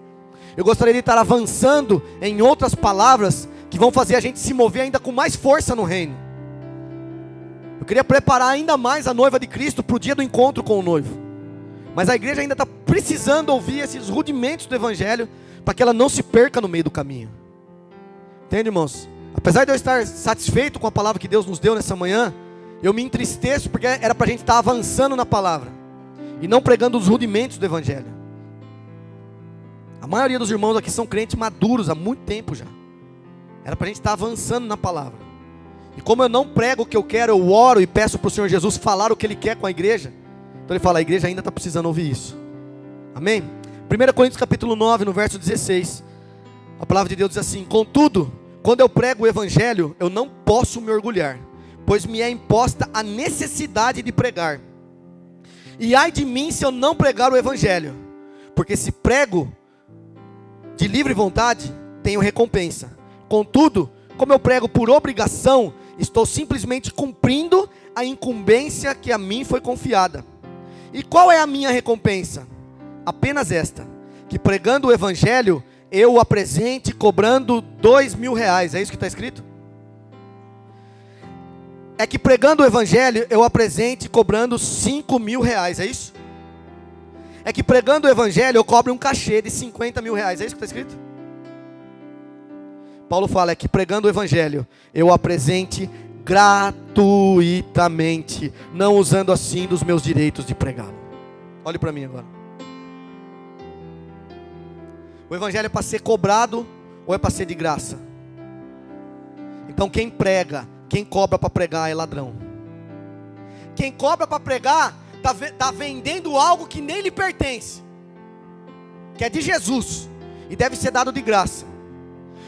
Speaker 1: Eu gostaria de estar avançando em outras palavras que vão fazer a gente se mover ainda com mais força no reino. Eu queria preparar ainda mais a noiva de Cristo para o dia do encontro com o noivo. Mas a igreja ainda está precisando ouvir esses rudimentos do evangelho, para que ela não se perca no meio do caminho. Entende, irmãos? Apesar de eu estar satisfeito com a palavra que Deus nos deu nessa manhã, eu me entristeço porque era para a gente estar avançando na palavra, e não pregando os rudimentos do evangelho. A maioria dos irmãos aqui são crentes maduros há muito tempo já. Era para a gente estar avançando na palavra. E como eu não prego o que eu quero, eu oro e peço para o Senhor Jesus falar o que Ele quer com a igreja. Então Ele fala, a igreja ainda está precisando ouvir isso. Amém? 1 Coríntios capítulo 9, no verso 16. A palavra de Deus diz assim: contudo, quando eu prego o evangelho, eu não posso me orgulhar, pois me é imposta a necessidade de pregar. E ai de mim se eu não pregar o evangelho, porque se prego de livre vontade, tenho recompensa. Contudo, como eu prego por obrigação, estou simplesmente cumprindo a incumbência que a mim foi confiada. E qual é a minha recompensa? Apenas esta, que pregando o evangelho, eu o apresente cobrando R$2.000. É isso que está escrito? É que pregando o evangelho, eu apresente cobrando R$5.000. É isso? É que pregando o evangelho, eu cobre um cachê de R$50.000. É isso que está escrito? Paulo fala, é que pregando o evangelho, eu apresente gratuitamente, não usando assim dos meus direitos de pregá-lo. Olhe para mim agora. O evangelho é para ser cobrado ou é para ser de graça? Então quem prega, quem cobra para pregar é ladrão. Quem cobra para pregar está vendendo algo que nem lhe pertence, que é de Jesus e deve ser dado de graça.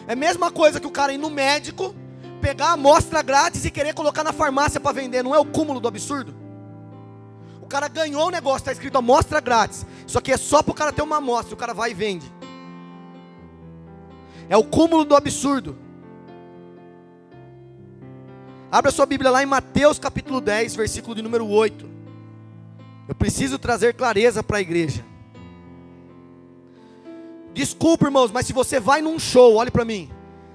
Speaker 1: É a mesma coisa que o cara ir no médico, pegar a amostra grátis e querer colocar na farmácia para vender. Não é o cúmulo do absurdo? O cara ganhou o negócio, está escrito amostra grátis. Isso aqui é só para o cara ter uma amostra, o cara vai e vende. É o cúmulo do absurdo. Abra sua Bíblia lá em Mateus capítulo 10, versículo de número 8. Eu preciso trazer clareza para a igreja. Desculpa, irmãos, mas se você vai num show, olhe para mim.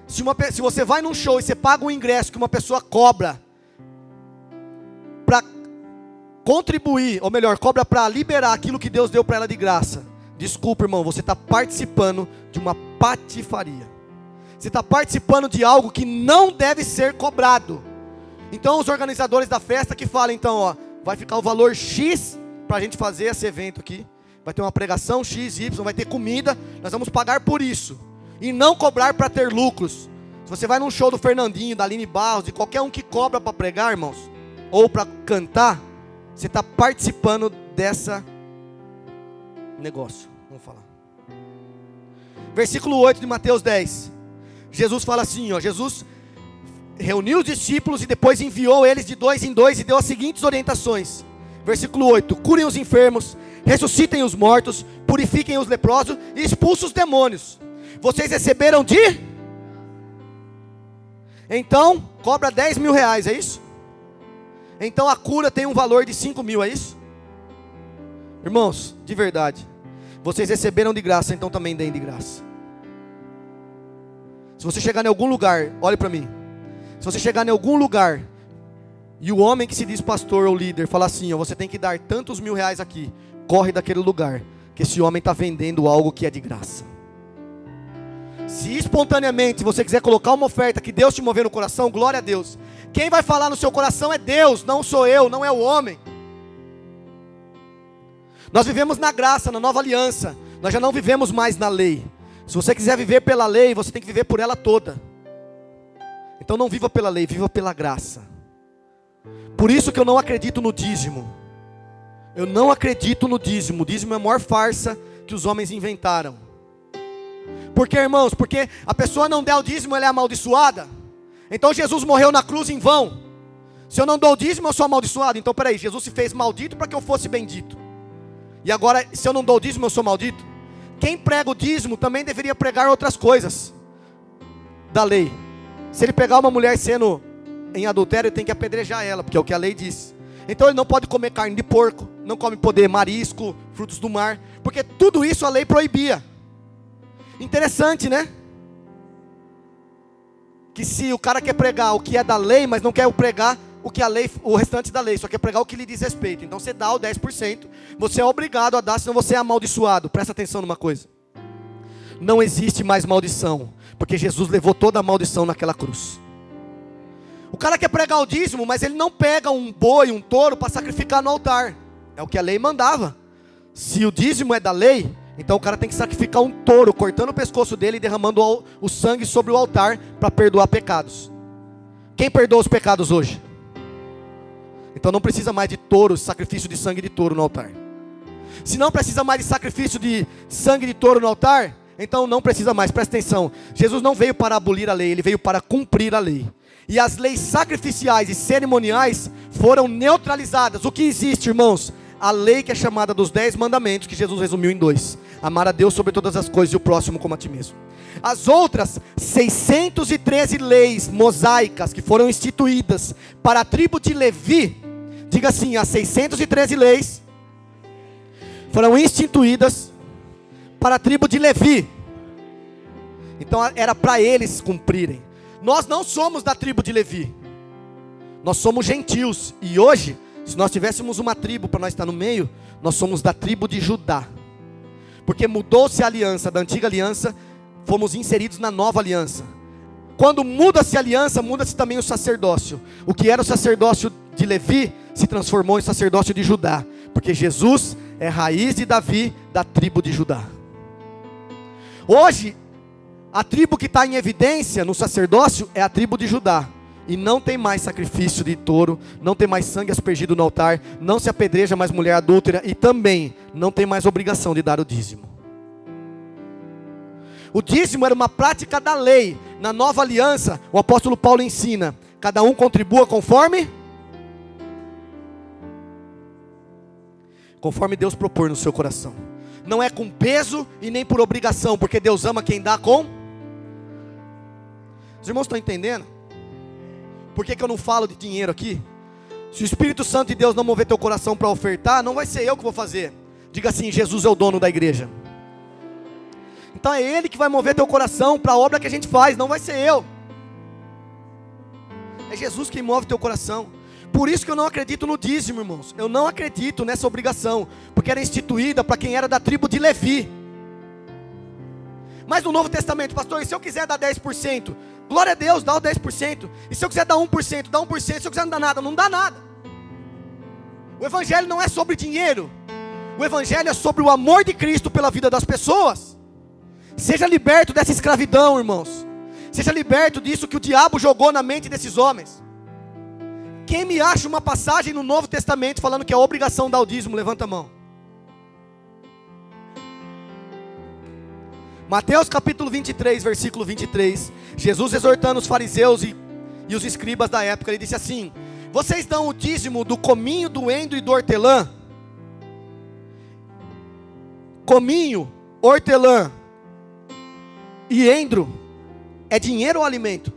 Speaker 1: Se você vai num show e você paga um ingresso que uma pessoa cobra para contribuir, ou melhor, cobra para liberar aquilo que Deus deu para ela de graça. Desculpa, irmão, você está participando de uma patifaria. Você está participando de algo que não deve ser cobrado. Então os organizadores da festa que falam, então, ó, vai ficar o valor X para a gente fazer esse evento aqui. Vai ter uma pregação X, Y, vai ter comida, nós vamos pagar por isso. E não cobrar para ter lucros. Se você vai num show do Fernandinho, da Aline Barros, de qualquer um que cobra para pregar, irmãos, ou para cantar, você está participando dessa negócio. Vamos falar. Versículo 8 de Mateus 10. Jesus fala assim, ó, Jesus reuniu os discípulos e depois enviou eles de 2 em 2 e deu as seguintes orientações. Versículo 8: curem os enfermos, ressuscitem os mortos, purifiquem os leprosos e expulsem os demônios. Vocês receberam de? Então, cobra R$10.000, é isso? Então a cura tem um valor de 5.000, é isso? Irmãos, de verdade, vocês receberam de graça, então também deem de graça. Se você chegar em algum lugar, olhe para mim. Se você chegar em algum lugar e o homem que se diz pastor ou líder falar assim, ó, você tem que dar tantos R$1.000 aqui, corre daquele lugar, que esse homem está vendendo algo que é de graça. Se espontaneamente você quiser colocar uma oferta que Deus te mover no coração, glória a Deus. Quem vai falar no seu coração é Deus, não sou eu, não é o homem. Nós vivemos na graça, na nova aliança. Nós já não vivemos mais na lei. Se você quiser viver pela lei, você tem que viver por ela toda. Então não viva pela lei, viva pela graça. Por isso que eu não acredito no dízimo. Eu não acredito no dízimo. O dízimo é a maior farsa que os homens inventaram. Por quê, irmãos? Porque a pessoa não der o dízimo, ela é amaldiçoada. Então Jesus morreu na cruz em vão. Se eu não dou o dízimo, eu sou amaldiçoado. Então peraí, Jesus se fez maldito para que eu fosse bendito. E agora, se eu não dou o dízimo, eu sou maldito? Quem prega o dízimo também deveria pregar outras coisas da lei. Se ele pegar uma mulher sendo em adultério, ele tem que apedrejar ela, porque é o que a lei diz. Então ele não pode comer carne de porco, não come poder marisco, frutos do mar, porque tudo isso a lei proibia. Interessante, né? Que se o cara quer pregar o que é da lei, mas não quer pregar o que a lei, o restante da lei, só quer pregar o que lhe diz respeito. Então você dá o 10%, você é obrigado a dar, senão você é amaldiçoado. Presta atenção numa coisa. Não existe mais maldição, porque Jesus levou toda a maldição naquela cruz. O cara quer pregar o dízimo, mas ele não pega um boi, um touro para sacrificar no altar. É o que a lei mandava. Se o dízimo é da lei, Então o cara tem que sacrificar um touro, cortando o pescoço dele e derramando o sangue sobre o altar para perdoar pecados. Quem perdoa os pecados hoje? Então não precisa mais de touros, sacrifício de sangue de touro no altar. Se não precisa mais de sacrifício de sangue de touro no altar, então não precisa mais, presta atenção. Jesus não veio para abolir a lei, ele veio para cumprir a lei. E as leis sacrificiais e cerimoniais foram neutralizadas. O que existe, irmãos? A lei que é chamada dos 10 mandamentos, que Jesus resumiu em 2. Amar a Deus sobre todas as coisas e o próximo como a ti mesmo. As outras 613 leis mosaicas que foram instituídas para a tribo de Levi, diga assim, as 613 leis foram instituídas para a tribo de Levi. Então era para eles cumprirem. Nós não somos da tribo de Levi. Nós somos gentios. E hoje, se nós tivéssemos uma tribo para nós estar no meio, nós somos da tribo de Judá. Porque mudou-se a aliança, da antiga aliança, fomos inseridos na nova aliança. Quando muda-se a aliança, muda-se também o sacerdócio. O que era o sacerdócio de Levi, se transformou em sacerdócio de Judá. Porque Jesus é raiz de Davi, da tribo de Judá. Hoje, a tribo que está em evidência no sacerdócio é a tribo de Judá. E não tem mais sacrifício de touro, não tem mais sangue aspergido no altar, não se apedreja mais mulher adúltera e também não tem mais obrigação de dar o dízimo. O dízimo era uma prática da lei. Na nova aliança, o apóstolo Paulo ensina: cada um contribua conforme Deus propor no seu coração. Não é com peso e nem por obrigação, porque Deus ama quem dá com... Os irmãos estão entendendo? Por que eu não falo de dinheiro aqui? Se o Espírito Santo de Deus não mover teu coração para ofertar, não vai ser eu que vou fazer. Diga assim: Jesus é o dono da igreja. Então é Ele que vai mover teu coração para a obra que a gente faz, não vai ser eu. É Jesus quem move teu coração. Por isso que eu não acredito no dízimo, irmãos. Eu não acredito nessa obrigação, porque era instituída para quem era da tribo de Levi. Mas no Novo Testamento, pastor, e se eu quiser dar 10%? Glória a Deus, dá o 10%. E se eu quiser dar 1%, dá 1%. Se eu quiser não dar nada, não dá nada. O Evangelho não é sobre dinheiro. O Evangelho é sobre o amor de Cristo pela vida das pessoas. Seja liberto dessa escravidão, irmãos. Seja liberto disso que o diabo jogou na mente desses homens. Quem me acha uma passagem no Novo Testamento falando que é obrigação dar o dízimo, levanta a mão. Mateus capítulo 23, versículo 23. Jesus exortando os fariseus e os escribas da época, ele disse assim: vocês dão o dízimo do cominho, do endro e do hortelã? Cominho, hortelã e endro é dinheiro ou alimento?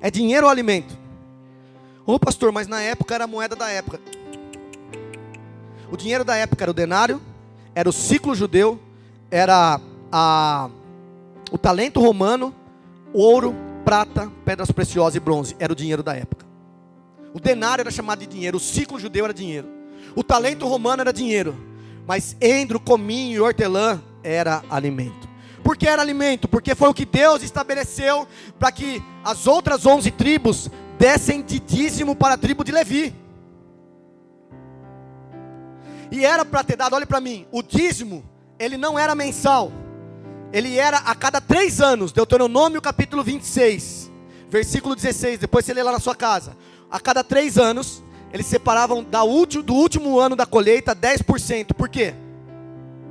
Speaker 1: É dinheiro ou alimento? Ô pastor, mas na época era a moeda da época. O dinheiro da época era o denário, era o ciclo judeu, era o talento romano, ouro, prata, pedras preciosas e bronze. Era o dinheiro da época. O denário era chamado de dinheiro, o ciclo judeu era dinheiro, o talento romano era dinheiro, mas endro, cominho e hortelã era alimento. Por que era alimento? Porque foi o que Deus estabeleceu para que as outras 11 tribos dessem de dízimo para a tribo de Levi. E era para ter dado, olha para mim, o dízimo, ele não era mensal, ele era a cada 3 anos. Deuteronômio capítulo 26, versículo 16, depois você lê lá na sua casa. A cada 3 anos, eles separavam do último ano da colheita 10%. Por quê?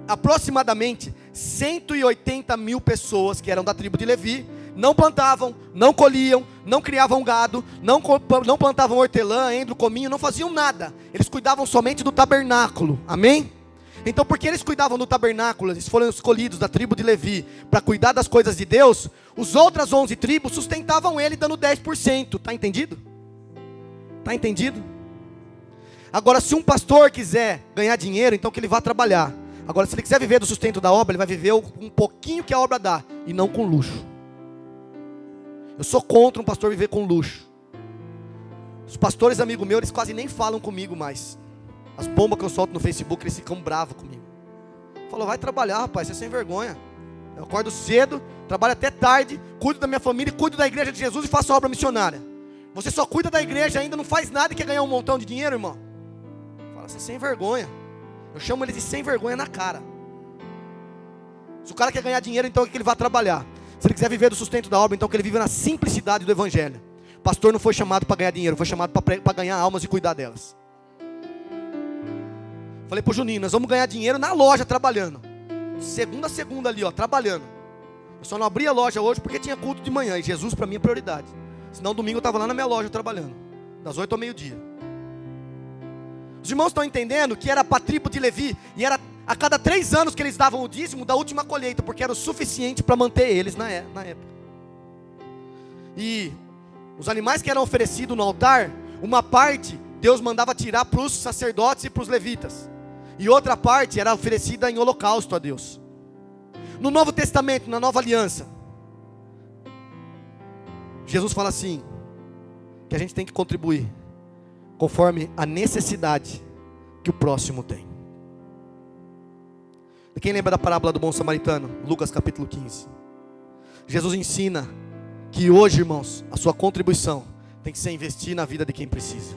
Speaker 1: Aproximadamente 180 mil pessoas que eram da tribo de Levi não plantavam, não colhiam, não criavam gado, não plantavam hortelã, endro, cominho, não faziam nada. Eles cuidavam somente do tabernáculo, amém? Então, porque eles cuidavam do tabernáculo, eles foram escolhidos da tribo de Levi para cuidar das coisas de Deus, os outras 11 tribos sustentavam ele dando 10%, está entendido? Está entendido? Agora, se um pastor quiser ganhar dinheiro, então que ele vá trabalhar. Agora, se ele quiser viver do sustento da obra, ele vai viver um pouquinho que a obra dá, e não com luxo. Eu sou contra um pastor viver com luxo. Os pastores amigos meus, eles quase nem falam comigo mais. As bombas que eu solto no Facebook, eles ficam bravos comigo. Falou: vai trabalhar, rapaz, você é sem vergonha. Eu acordo cedo, trabalho até tarde, cuido da minha família, cuido da igreja de Jesus e faço a obra missionária. Você só cuida da igreja ainda, não faz nada e quer ganhar um montão de dinheiro, irmão? Fala: você é sem vergonha. Eu chamo eles de sem vergonha na cara. Se o cara quer ganhar dinheiro, então é que ele vai trabalhar. Se ele quiser viver do sustento da obra, então que ele vive na simplicidade do evangelho. O pastor não foi chamado para ganhar dinheiro, foi chamado para ganhar almas e cuidar delas. Falei pro Juninho, nós vamos ganhar dinheiro na loja trabalhando. Segunda a segunda ali, ó, trabalhando. Eu só não abri a loja hoje porque tinha culto de manhã. E Jesus para mim é prioridade. Senão domingo eu estava lá na minha loja trabalhando. Das 8 ao meio-dia. Os irmãos estão entendendo que era para a tribo de Levi. E era a cada 3 anos que eles davam o dízimo da última colheita. Porque era o suficiente para manter eles na época. E os animais que eram oferecidos no altar, uma parte Deus mandava tirar para os sacerdotes e para os levitas. E outra parte era oferecida em holocausto a Deus. No Novo Testamento, na Nova Aliança, Jesus fala assim, que a gente tem que contribuir conforme a necessidade que o próximo tem. E quem lembra da parábola do bom samaritano? Lucas capítulo 15. Jesus ensina que hoje, irmãos, a sua contribuição tem que ser investir na vida de quem precisa.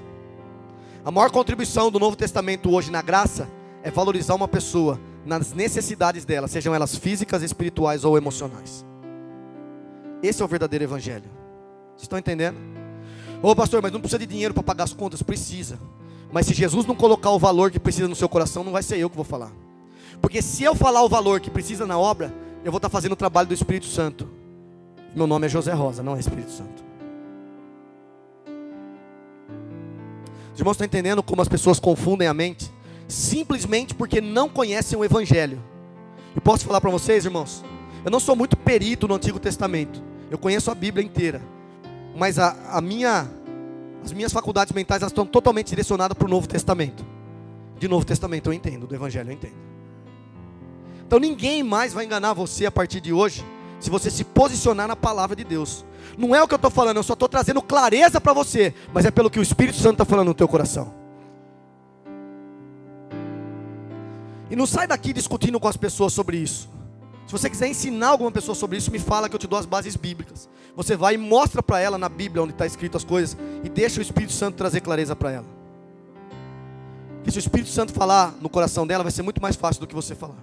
Speaker 1: A maior contribuição do Novo Testamento hoje na graça é valorizar uma pessoa nas necessidades dela, sejam elas físicas, espirituais ou emocionais. Esse é o verdadeiro evangelho. Vocês estão entendendo? Ô pastor, mas não precisa de dinheiro para pagar as contas? Precisa. Mas se Jesus não colocar o valor que precisa no seu coração, não vai ser eu que vou falar. Porque se eu falar o valor que precisa na obra, eu vou estar fazendo o trabalho do Espírito Santo. Meu nome é José Rosa, não é Espírito Santo. Os irmãos estão entendendo como as pessoas confundem a mente? Simplesmente porque não conhecem o evangelho. Eu posso falar para vocês, irmãos, eu não sou muito perito no Antigo Testamento. Eu conheço a Bíblia inteira. Mas as minhas faculdades mentais elas estão totalmente direcionadas para o Novo Testamento. De Novo Testamento eu entendo, do evangelho eu entendo. Então ninguém mais vai enganar você a partir de hoje, se você se posicionar na palavra de Deus. Não é o que eu estou falando, eu só estou trazendo clareza para você, mas é pelo que o Espírito Santo está falando no teu coração. E não sai daqui discutindo com as pessoas sobre isso. Se você quiser ensinar alguma pessoa sobre isso, me fala que eu te dou as bases bíblicas. Você vai e mostra para ela na Bíblia onde está escrito as coisas, e deixa o Espírito Santo trazer clareza para ela. Porque se o Espírito Santo falar no coração dela, vai ser muito mais fácil do que você falar.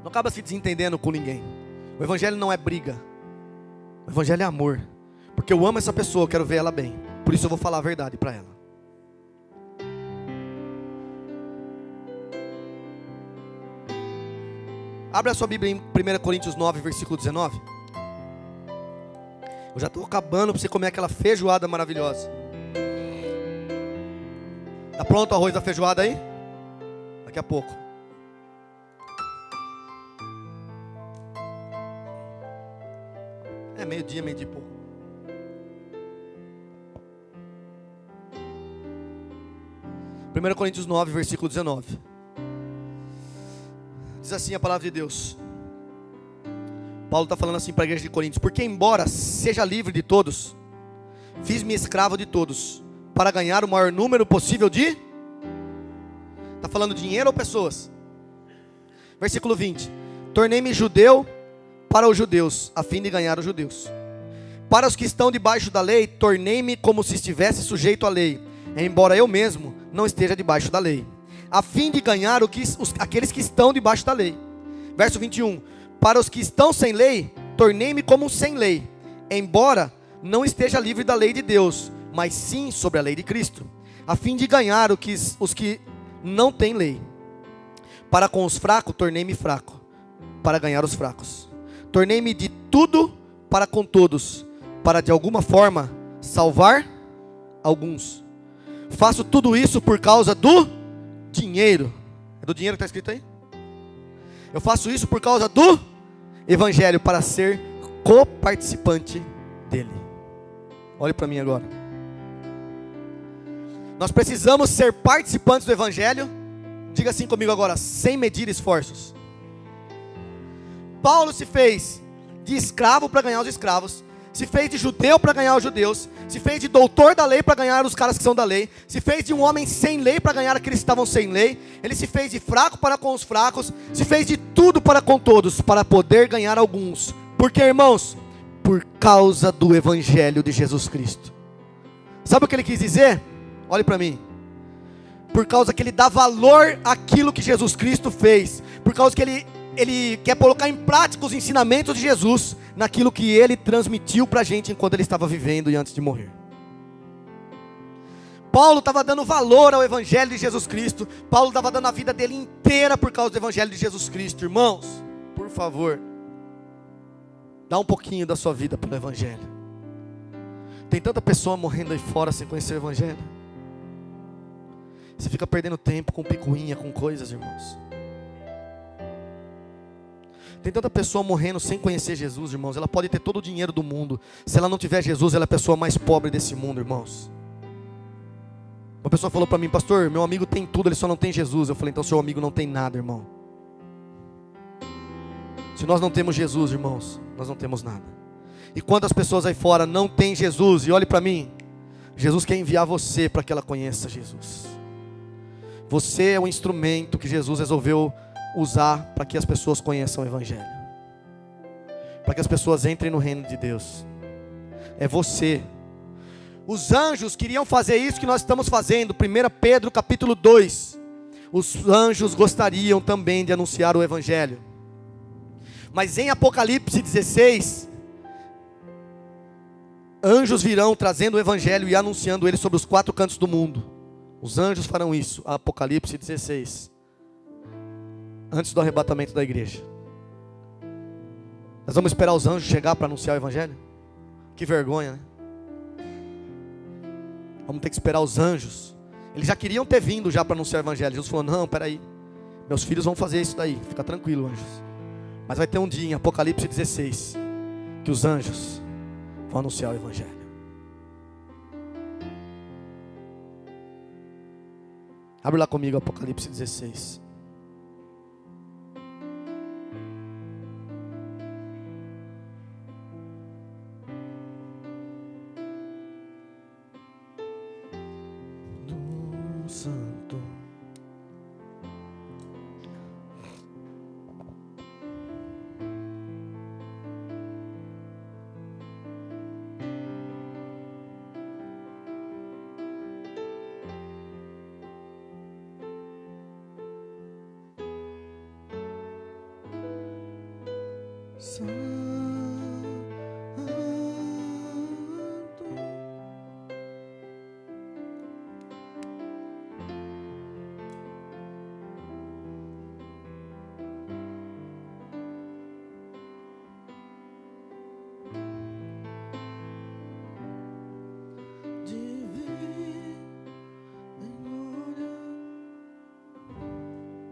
Speaker 1: Não acaba se desentendendo com ninguém. O evangelho não é briga. O evangelho é amor. Porque eu amo essa pessoa, eu quero ver ela bem. Por isso eu vou falar a verdade para ela. Abre a sua Bíblia em 1 Coríntios 9, versículo 19. Eu já estou acabando para você comer aquela feijoada maravilhosa. Está pronto o arroz da feijoada aí? Daqui a pouco. É meio-dia e pouco. Primeiro Coríntios 9, versículo 19. Diz assim a palavra de Deus. Paulo está falando assim para a igreja de Coríntios: porque embora seja livre de todos, fiz-me escravo de todos, para ganhar o maior número possível de... Está falando dinheiro ou pessoas? Versículo 20. Tornei-me judeu para os judeus, a fim de ganhar os judeus. Para os que estão debaixo da lei, tornei-me como se estivesse sujeito à lei, embora eu mesmo não esteja debaixo da lei, a fim de ganhar aqueles que estão debaixo da lei. Verso 21. Para os que estão sem lei, tornei-me como sem lei, embora não esteja livre da lei de Deus, mas sim sobre a lei de Cristo, a fim de ganhar os que não têm lei. Para com os fracos, tornei-me fraco, para ganhar os fracos. Tornei-me de tudo para com todos, para de alguma forma salvar alguns. Faço tudo isso por causa do dinheiro. É do dinheiro que está escrito aí? Eu faço isso por causa do evangelho, para ser coparticipante dele. Olhe para mim agora. Nós precisamos ser participantes do evangelho. Diga assim comigo agora: sem medir esforços. Paulo se fez de escravo para ganhar os escravos, se fez de judeu para ganhar os judeus, se fez de doutor da lei para ganhar os caras que são da lei, se fez de um homem sem lei para ganhar aqueles que estavam sem lei, ele se fez de fraco para com os fracos, se fez de tudo para com todos, para poder ganhar alguns. Por quê, irmãos? Por causa do evangelho de Jesus Cristo. Sabe o que ele quis dizer? Olhe para mim. por causa que ele dá valor àquilo que Jesus Cristo fez, por causa que ele quer colocar em prática os ensinamentos de Jesus naquilo que ele transmitiu para a gente enquanto ele estava vivendo e antes de morrer. Paulo estava dando valor ao Evangelho de Jesus Cristo. Paulo estava dando a vida dele inteira por causa do Evangelho de Jesus Cristo. Irmãos, por favor, dá um pouquinho da sua vida pelo Evangelho. Tem tanta pessoa morrendo aí fora sem conhecer o Evangelho. Você fica perdendo tempo com picuinha, com coisas, irmãos. Tem tanta pessoa morrendo sem conhecer Jesus, irmãos. Ela pode ter todo o dinheiro do mundo. Se ela não tiver Jesus, ela é a pessoa mais pobre desse mundo, irmãos. Uma pessoa falou para mim: pastor, meu amigo tem tudo, ele só não tem Jesus. Eu falei: então seu amigo não tem nada, irmão. Se nós não temos Jesus, irmãos, nós não temos nada. E quantas pessoas aí fora não têm Jesus? E olhe para mim, Jesus quer enviar você para que ela conheça Jesus. Você é o instrumento que Jesus resolveu usar para que as pessoas conheçam o Evangelho, para que as pessoas entrem no reino de Deus. É você. Os anjos queriam fazer isso que nós estamos fazendo. 1 Pedro capítulo 2. Os anjos gostariam também de anunciar o Evangelho. Mas em Apocalipse 16, anjos virão trazendo o Evangelho e anunciando ele sobre os 4 cantos do mundo. Os anjos farão isso. Apocalipse 16. Antes do arrebatamento da igreja. Nós vamos esperar os anjos chegar para anunciar o Evangelho? Que vergonha, né? Vamos ter que esperar os anjos. Eles já queriam ter vindo já para anunciar o Evangelho. Jesus falou: não, peraí, meus filhos vão fazer isso daí. Fica tranquilo, anjos. Mas vai ter um dia em Apocalipse 16 que os anjos vão anunciar o Evangelho. Abre lá comigo Apocalipse 16. Santo.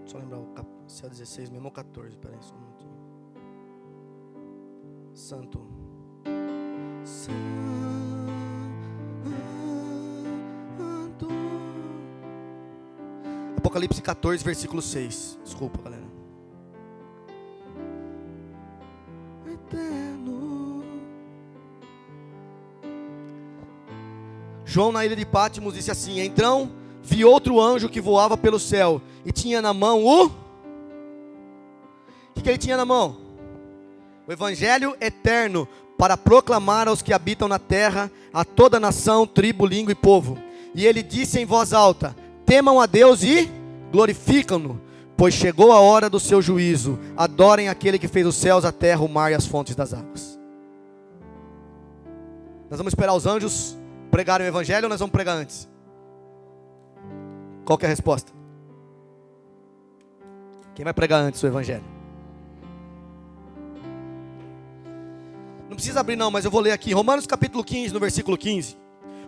Speaker 1: Só lembrar o se é 16 mesmo ou 14, peraí só um minutinho. Santo. Santo. Apocalipse 14, versículo 6. Desculpa, galera. Eterno. João na ilha de Patmos disse assim: então vi outro anjo que voava pelo céu e tinha na mão o que ele tinha na mão? O Evangelho eterno, para proclamar aos que habitam na terra, a toda nação, tribo, língua e povo. E ele disse em voz alta: temam a Deus e glorificam-no, pois chegou a hora do seu juízo. Adorem aquele que fez os céus, a terra, o mar e as fontes das águas. Nós vamos esperar os anjos pregarem o Evangelho ou nós vamos pregar antes? Qual que é a resposta? Quem vai pregar antes o Evangelho? Não precisa abrir não, mas eu vou ler aqui. Romanos capítulo 15, no versículo 15.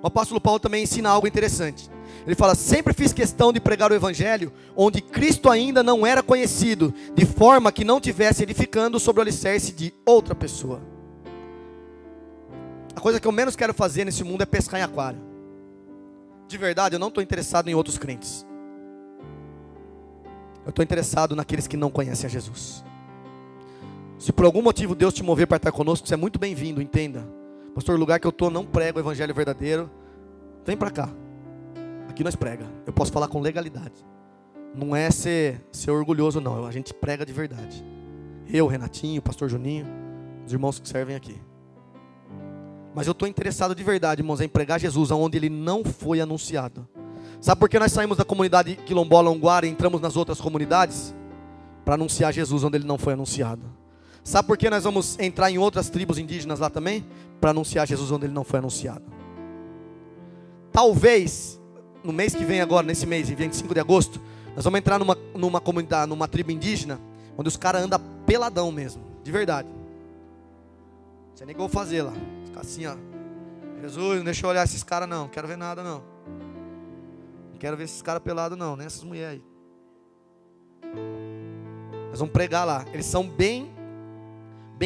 Speaker 1: O apóstolo Paulo também ensina algo interessante. Ele fala: sempre fiz questão de pregar o Evangelho onde Cristo ainda não era conhecido, de forma que não tivesse edificando sobre o alicerce de outra pessoa. A coisa que eu menos quero fazer nesse mundo é pescar em aquário. De verdade, eu não estou interessado em outros crentes. Eu estou interessado naqueles que não conhecem a Jesus. Se por algum motivo Deus te mover para estar conosco, você é muito bem-vindo, entenda. Pastor, o lugar que eu estou não prega o Evangelho verdadeiro. Vem para cá. Aqui nós prega. Eu posso falar com legalidade. Não é ser orgulhoso não. A gente prega de verdade. Eu, Renatinho, Pastor Juninho, os irmãos que servem aqui. Mas eu estou interessado de verdade, irmãos, em pregar Jesus aonde ele não foi anunciado. Sabe por que nós saímos da comunidade quilombola Unguara e entramos nas outras comunidades? Para anunciar Jesus onde ele não foi anunciado. Sabe por que nós vamos entrar em outras tribos indígenas lá também? Para anunciar Jesus onde ele não foi anunciado. Talvez, no mês que vem agora, nesse mês, em 25 de agosto, nós vamos entrar numa comunidade, numa tribo indígena, onde os caras andam peladão mesmo, de verdade. Não sei nem o que eu vou fazer lá. Ficar assim, ó. Jesus, não deixa eu olhar esses caras não, não quero ver nada não. Não quero ver esses caras pelados não, nem essas mulheres aí. Nós vamos pregar lá. Eles são bem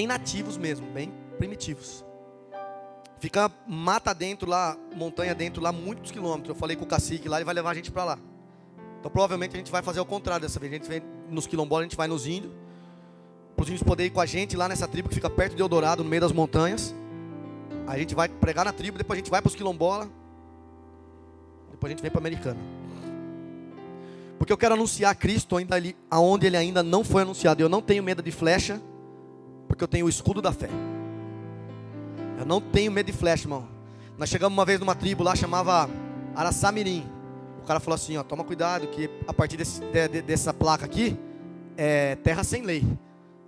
Speaker 1: nativos mesmo, bem primitivos. Fica mata dentro lá, montanha dentro lá, muitos quilômetros. Eu falei com o cacique lá, ele vai levar a gente para lá. Então provavelmente a gente vai fazer o contrário dessa vez. A gente vem nos quilombolas, a gente vai nos índios. Para os índios poderem ir com a gente lá nessa tribo que fica perto de Eldorado, no meio das montanhas. Aí a gente vai pregar na tribo, depois a gente vai para os quilombolas. Depois a gente vem para a Americana. Porque eu quero anunciar Cristo ainda ali, aonde ele ainda não foi anunciado. Eu não tenho medo de flecha, porque eu tenho o escudo da fé. Eu não tenho medo de flecha, irmão. Nós chegamos uma vez numa tribo lá, chamava Araçamirim. O cara falou assim, ó, toma cuidado, que a partir dessa placa aqui, é terra sem lei.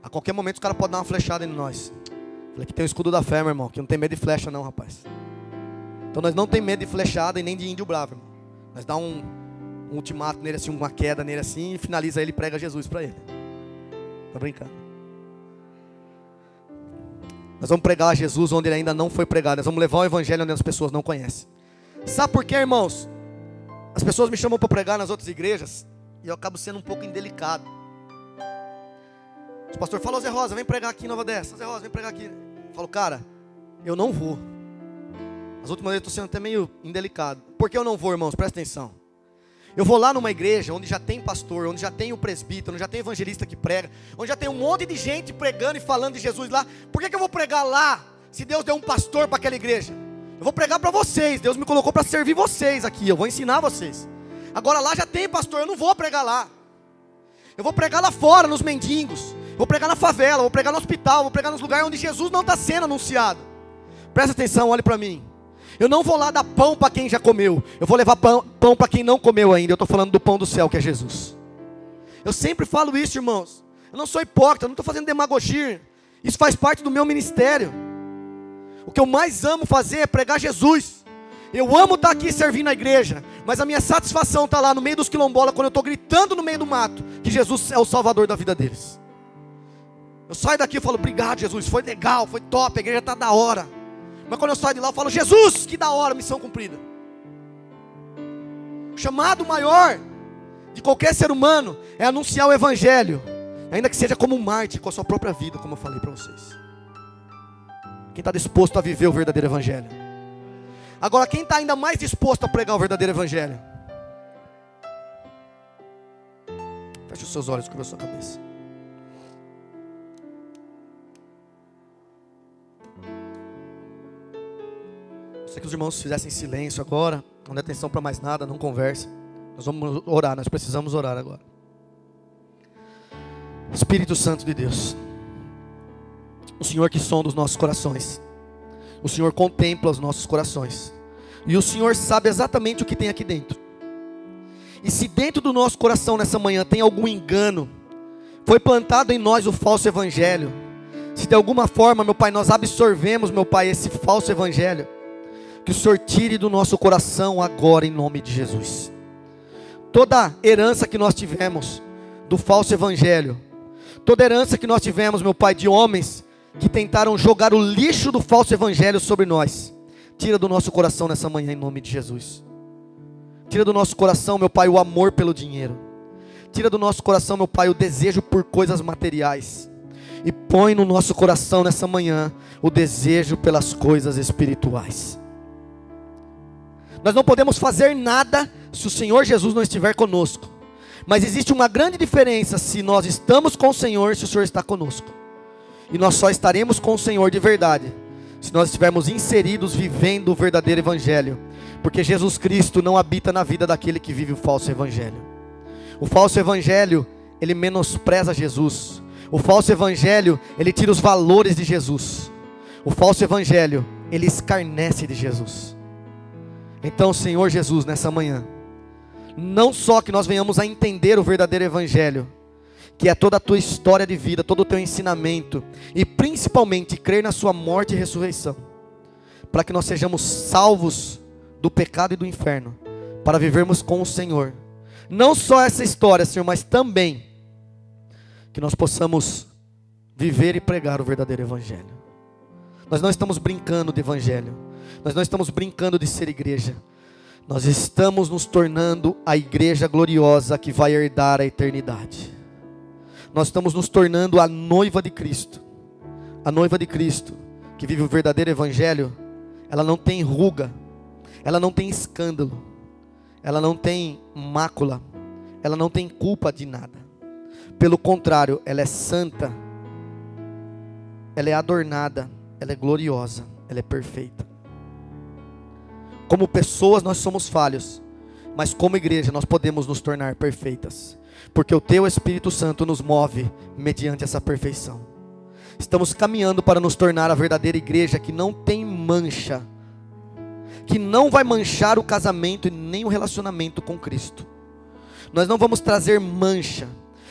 Speaker 1: A qualquer momento os caras podem dar uma flechada em nós. Falei que tem o escudo da fé, meu irmão, que não tem medo de flecha não, rapaz. Então nós não tem medo de flechada e nem de índio bravo, irmão. Nós dá um ultimato nele assim, uma queda nele assim, e finaliza ele e prega Jesus para ele. Tá brincando? Nós vamos pregar Jesus onde ele ainda não foi pregado. Nós vamos levar o evangelho onde as pessoas não conhecem. Sabe por quê, irmãos? As pessoas me chamam para pregar nas outras igrejas e eu acabo sendo um pouco indelicado. O pastor falou, Zé Rosa, vem pregar aqui em Nova Odessa. Zé Rosa, vem pregar aqui. Eu falo, cara, eu não vou. As últimas vezes eu estou sendo até meio indelicado. Por que eu não vou, irmãos? Presta atenção. Eu vou lá numa igreja onde já tem pastor, onde já tem o presbítero, onde já tem evangelista que prega, onde já tem um monte de gente pregando e falando de Jesus lá. Por que eu vou pregar lá, se Deus deu um pastor para aquela igreja? Eu vou pregar para vocês, Deus me colocou para servir vocês aqui, eu vou ensinar vocês. Agora lá já tem pastor, eu não vou pregar lá. Eu vou pregar lá fora, nos mendigos. Vou pregar na favela, vou pregar no hospital, vou pregar nos lugares onde Jesus não está sendo anunciado. Presta atenção, olhe para mim. Eu não vou lá dar pão para quem já comeu. Eu vou levar pão para quem não comeu ainda. Eu estou falando do pão do céu, que é Jesus. Eu sempre falo isso, irmãos. Eu não sou hipócrita, eu não estou fazendo demagogia. Isso faz parte do meu ministério. O que eu mais amo fazer é pregar Jesus. Eu amo estar aqui servindo a igreja. Mas a minha satisfação está lá no meio dos quilombolas, quando eu estou gritando no meio do mato, que Jesus é o salvador da vida deles. Eu saio daqui e falo, obrigado Jesus, foi legal, foi top, a igreja está da hora. Mas quando eu saio de lá eu falo, Jesus, que da hora, missão cumprida. O chamado maior de qualquer ser humano é anunciar o evangelho, ainda que seja como um mártir, com a sua própria vida, como eu falei para vocês. Quem está disposto a viver o verdadeiro evangelho? Agora, quem está ainda mais disposto a pregar o verdadeiro evangelho? Feche os seus olhos, cubra a sua cabeça. Eu sei que os irmãos fizessem silêncio agora, não dê atenção para mais nada, não converse. Nós vamos orar, nós precisamos orar agora. Espírito Santo de Deus, o Senhor que sonda os nossos corações, o Senhor contempla os nossos corações, e o Senhor sabe exatamente o que tem aqui dentro. E se dentro do nosso coração nessa manhã tem algum engano, foi plantado em nós o falso evangelho, se de alguma forma, meu Pai, nós absorvemos, meu Pai, esse falso evangelho, que o Senhor tire do nosso coração agora em nome de Jesus. Toda herança que nós tivemos do falso evangelho, toda herança que nós tivemos, meu Pai, de homens que tentaram jogar o lixo do falso evangelho sobre nós, tira do nosso coração nessa manhã em nome de Jesus. Tira do nosso coração, meu Pai, o amor pelo dinheiro. Tira do nosso coração, meu Pai, o desejo por coisas materiais. E põe no nosso coração nessa manhã o desejo pelas coisas espirituais. Nós não podemos fazer nada se o Senhor Jesus não estiver conosco. Mas existe uma grande diferença se nós estamos com o Senhor, se o Senhor está conosco. E nós só estaremos com o Senhor de verdade se nós estivermos inseridos vivendo o verdadeiro evangelho. Porque Jesus Cristo não habita na vida daquele que vive o falso evangelho. O falso evangelho, ele menospreza Jesus. O falso evangelho, ele tira os valores de Jesus. O falso evangelho, ele escarnece de Jesus. Então, Senhor Jesus, nessa manhã, Não só que nós venhamos a entender o verdadeiro evangelho, que é toda a tua história de vida, todo o teu ensinamento, e principalmente crer na sua morte e ressurreição, para que nós sejamos salvos do pecado e do inferno, para vivermos com o Senhor. Não só essa história, Senhor, mas também que nós possamos viver e pregar o verdadeiro evangelho. Nós não estamos brincando de evangelho, nós não estamos brincando de ser igreja, nós estamos nos tornando a igreja gloriosa que vai herdar a eternidade. Nós estamos nos tornando a noiva de Cristo. A noiva de Cristo, que vive o verdadeiro evangelho, ela não tem ruga, ela não tem escândalo, ela não tem mácula, ela não tem culpa de nada. Pelo contrário, ela é santa, ela é adornada, ela é gloriosa, ela é perfeita. Como pessoas nós somos falhos, mas como igreja nós podemos nos tornar perfeitas, porque o teu Espírito Santo nos move mediante essa perfeição. Estamos caminhando para nos tornar a verdadeira igreja que não tem mancha, que não vai manchar o casamento e nem o relacionamento com Cristo. Nós não vamos trazer mancha,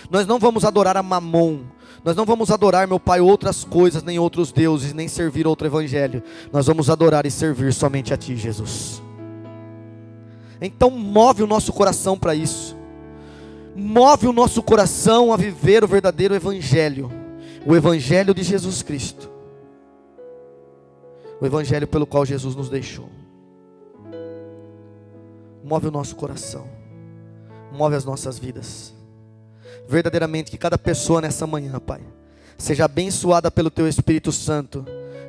Speaker 1: nós não vamos adorar a Mamon, nós não vamos adorar, meu Pai, outras coisas, nem outros deuses, nem servir outro evangelho. Nós vamos adorar e servir somente a Ti, Jesus. Então move o nosso coração para isso. Move o nosso coração a viver o verdadeiro evangelho. O evangelho de Jesus Cristo. O evangelho pelo qual Jesus nos deixou. Move o nosso coração. Move as nossas vidas. Verdadeiramente que cada pessoa nessa manhã, Pai, seja abençoada pelo Teu Espírito Santo,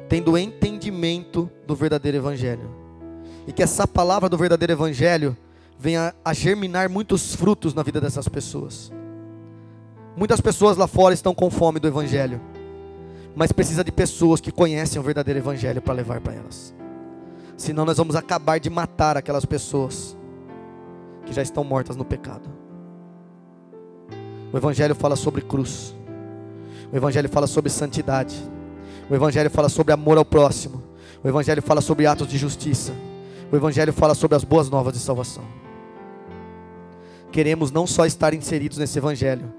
Speaker 1: tendo entendimento do verdadeiro evangelho. E que essa palavra do verdadeiro evangelho venha a germinar muitos frutos na vida dessas pessoas. Muitas pessoas lá fora estão com fome do evangelho, mas precisa de pessoas que conhecem o verdadeiro evangelho para levar para elas. Senão nós vamos acabar de matar aquelas pessoas que já estão mortas no pecado. O evangelho fala sobre cruz. O evangelho fala sobre santidade. O evangelho fala sobre amor ao próximo. O evangelho fala sobre atos de justiça. O evangelho fala sobre as boas novas de salvação. Queremos não só estar inseridos nesse evangelho,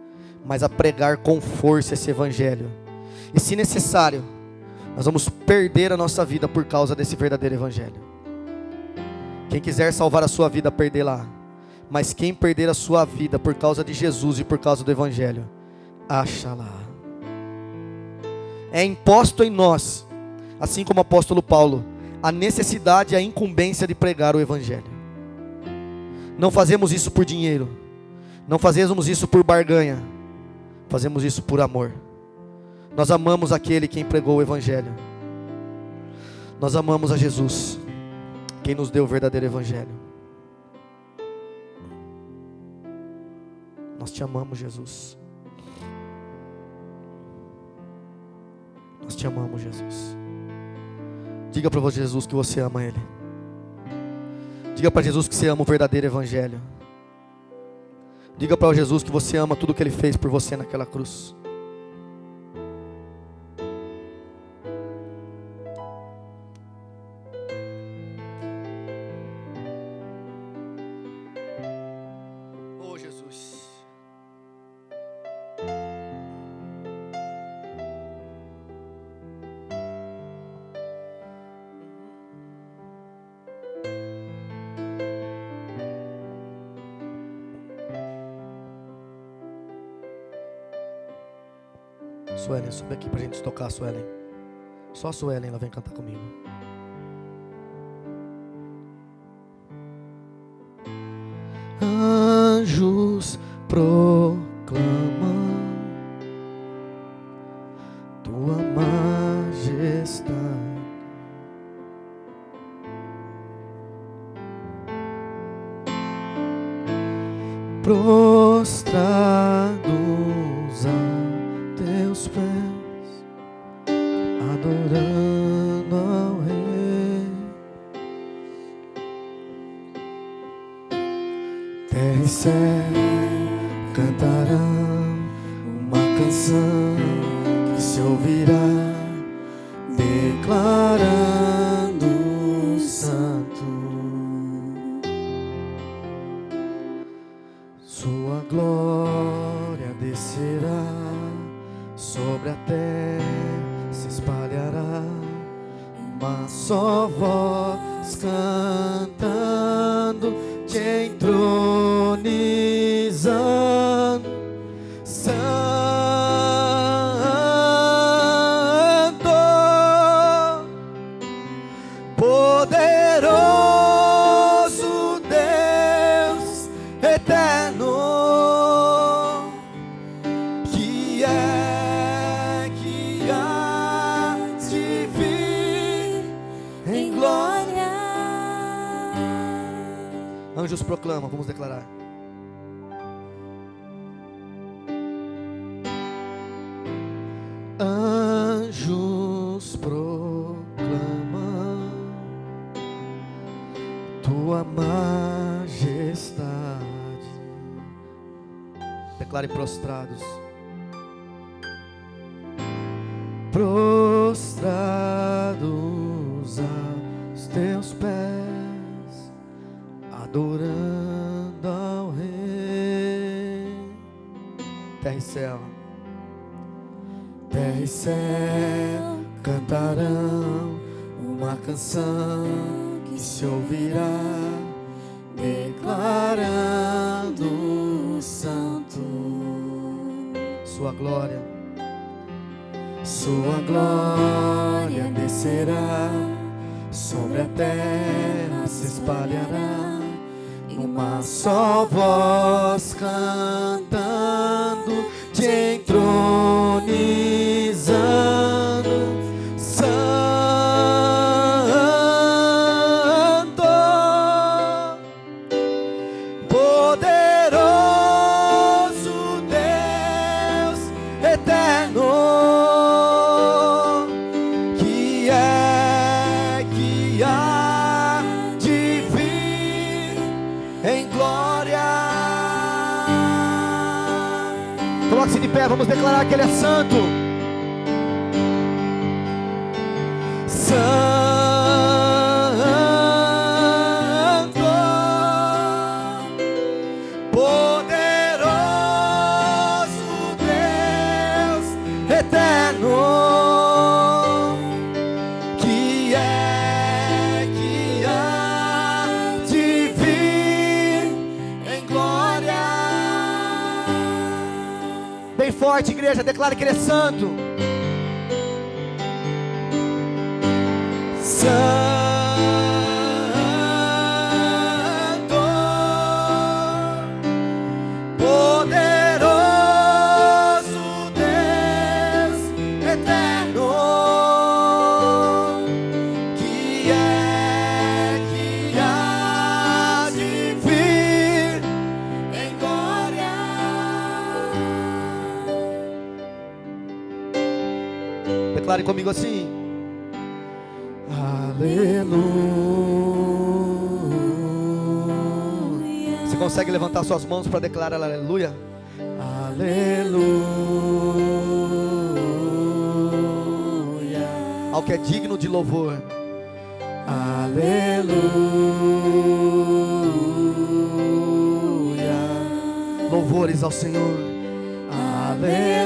Speaker 1: mas a pregar com força esse evangelho. E se necessário, nós vamos perder a nossa vida por causa desse verdadeiro evangelho. Quem quiser salvar a sua vida, perdê-la. Mas quem perder a sua vida por causa de Jesus e por causa do evangelho, acha-la. É imposto em nós, assim como o apóstolo Paulo, a necessidade e a incumbência de pregar o evangelho. Não fazemos isso por dinheiro, não fazemos isso por barganha, fazemos isso por amor. Nós amamos aquele quem pregou o evangelho. Nós amamos a Jesus, quem nos deu o verdadeiro evangelho. Nós te amamos, Jesus. Nós te amamos, Jesus. Diga para Jesus que você ama Ele. Diga para Jesus que você ama o verdadeiro evangelho. Diga para Jesus que você ama tudo que Ele fez por você naquela cruz. Oh, Jesus. Suelen, sobe aqui pra gente tocar, Suelen. Só a Suelen, ela vem cantar comigo. Anjos proclamam tua majestade. Prostrados a teus pés, adorando ao Rei. Terra e céu cantarão uma canção que se ouvirá, declarando santo. só voz cantando, te entronizando, Santo, poderoso Deus eterno, que há de vir em glória. Anjos proclamam, vamos declarar. Anjos proclamam tua majestade. Declare prostrados. Prostrados aos teus pés, adorando ao Rei. Terra e céu, terra e céu cantarão uma canção que se ouvirá, declarando santo sua glória. Sua glória descerá, sobre a terra se espalhará, uma só voz cantando, te entronizando, Santo, poderoso Deus eterno, coloque-se de pé, vamos declarar que Ele é santo. Santo, poderoso Deus eterno, que há de vir em glória. Bem forte, igreja, declara que Ele é santo. Santo, poderoso Deus eterno, que há de vir em glória. Declare comigo assim: aleluia. Você consegue levantar suas mãos para declarar aleluia? Aleluia. Ao que é digno de louvor. Aleluia. Louvores ao Senhor. Aleluia.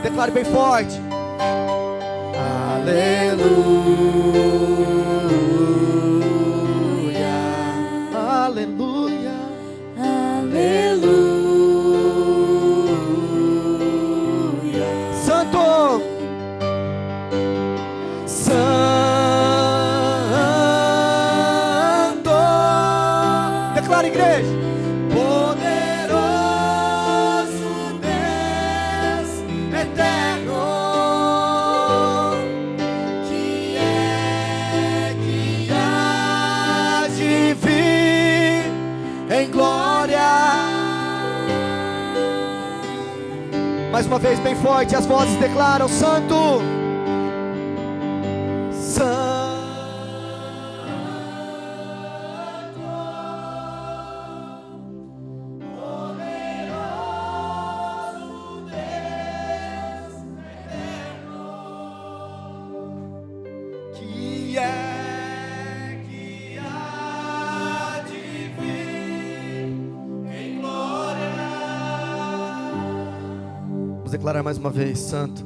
Speaker 1: Declare bem forte. Aleluia. Aleluia. Aleluia. Santo, Santo. Declare, igreja. Mais uma vez, bem forte, as vozes declaram: Santo, Santo, poderoso Deus eterno, que há de vir em glória. Declarar mais uma vez: Santo,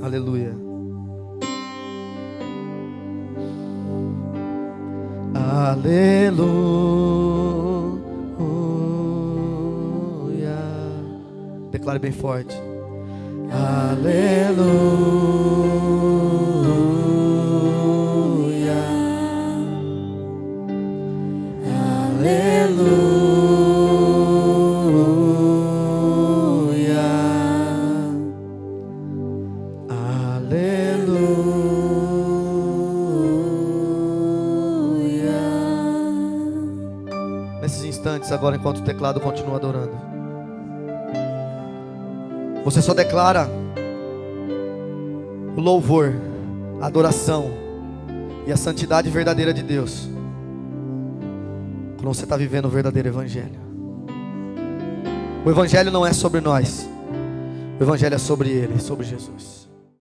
Speaker 1: Aleluia. Aleluia. Declare bem forte. Aleluia. Aleluia. Aleluia. Nesses instantes, agora, enquanto o teclado continua adorando, você só declara o louvor, a adoração e a santidade verdadeira de Deus quando você está vivendo o verdadeiro evangelho. O evangelho não é sobre nós, o evangelho é sobre Ele, sobre Jesus.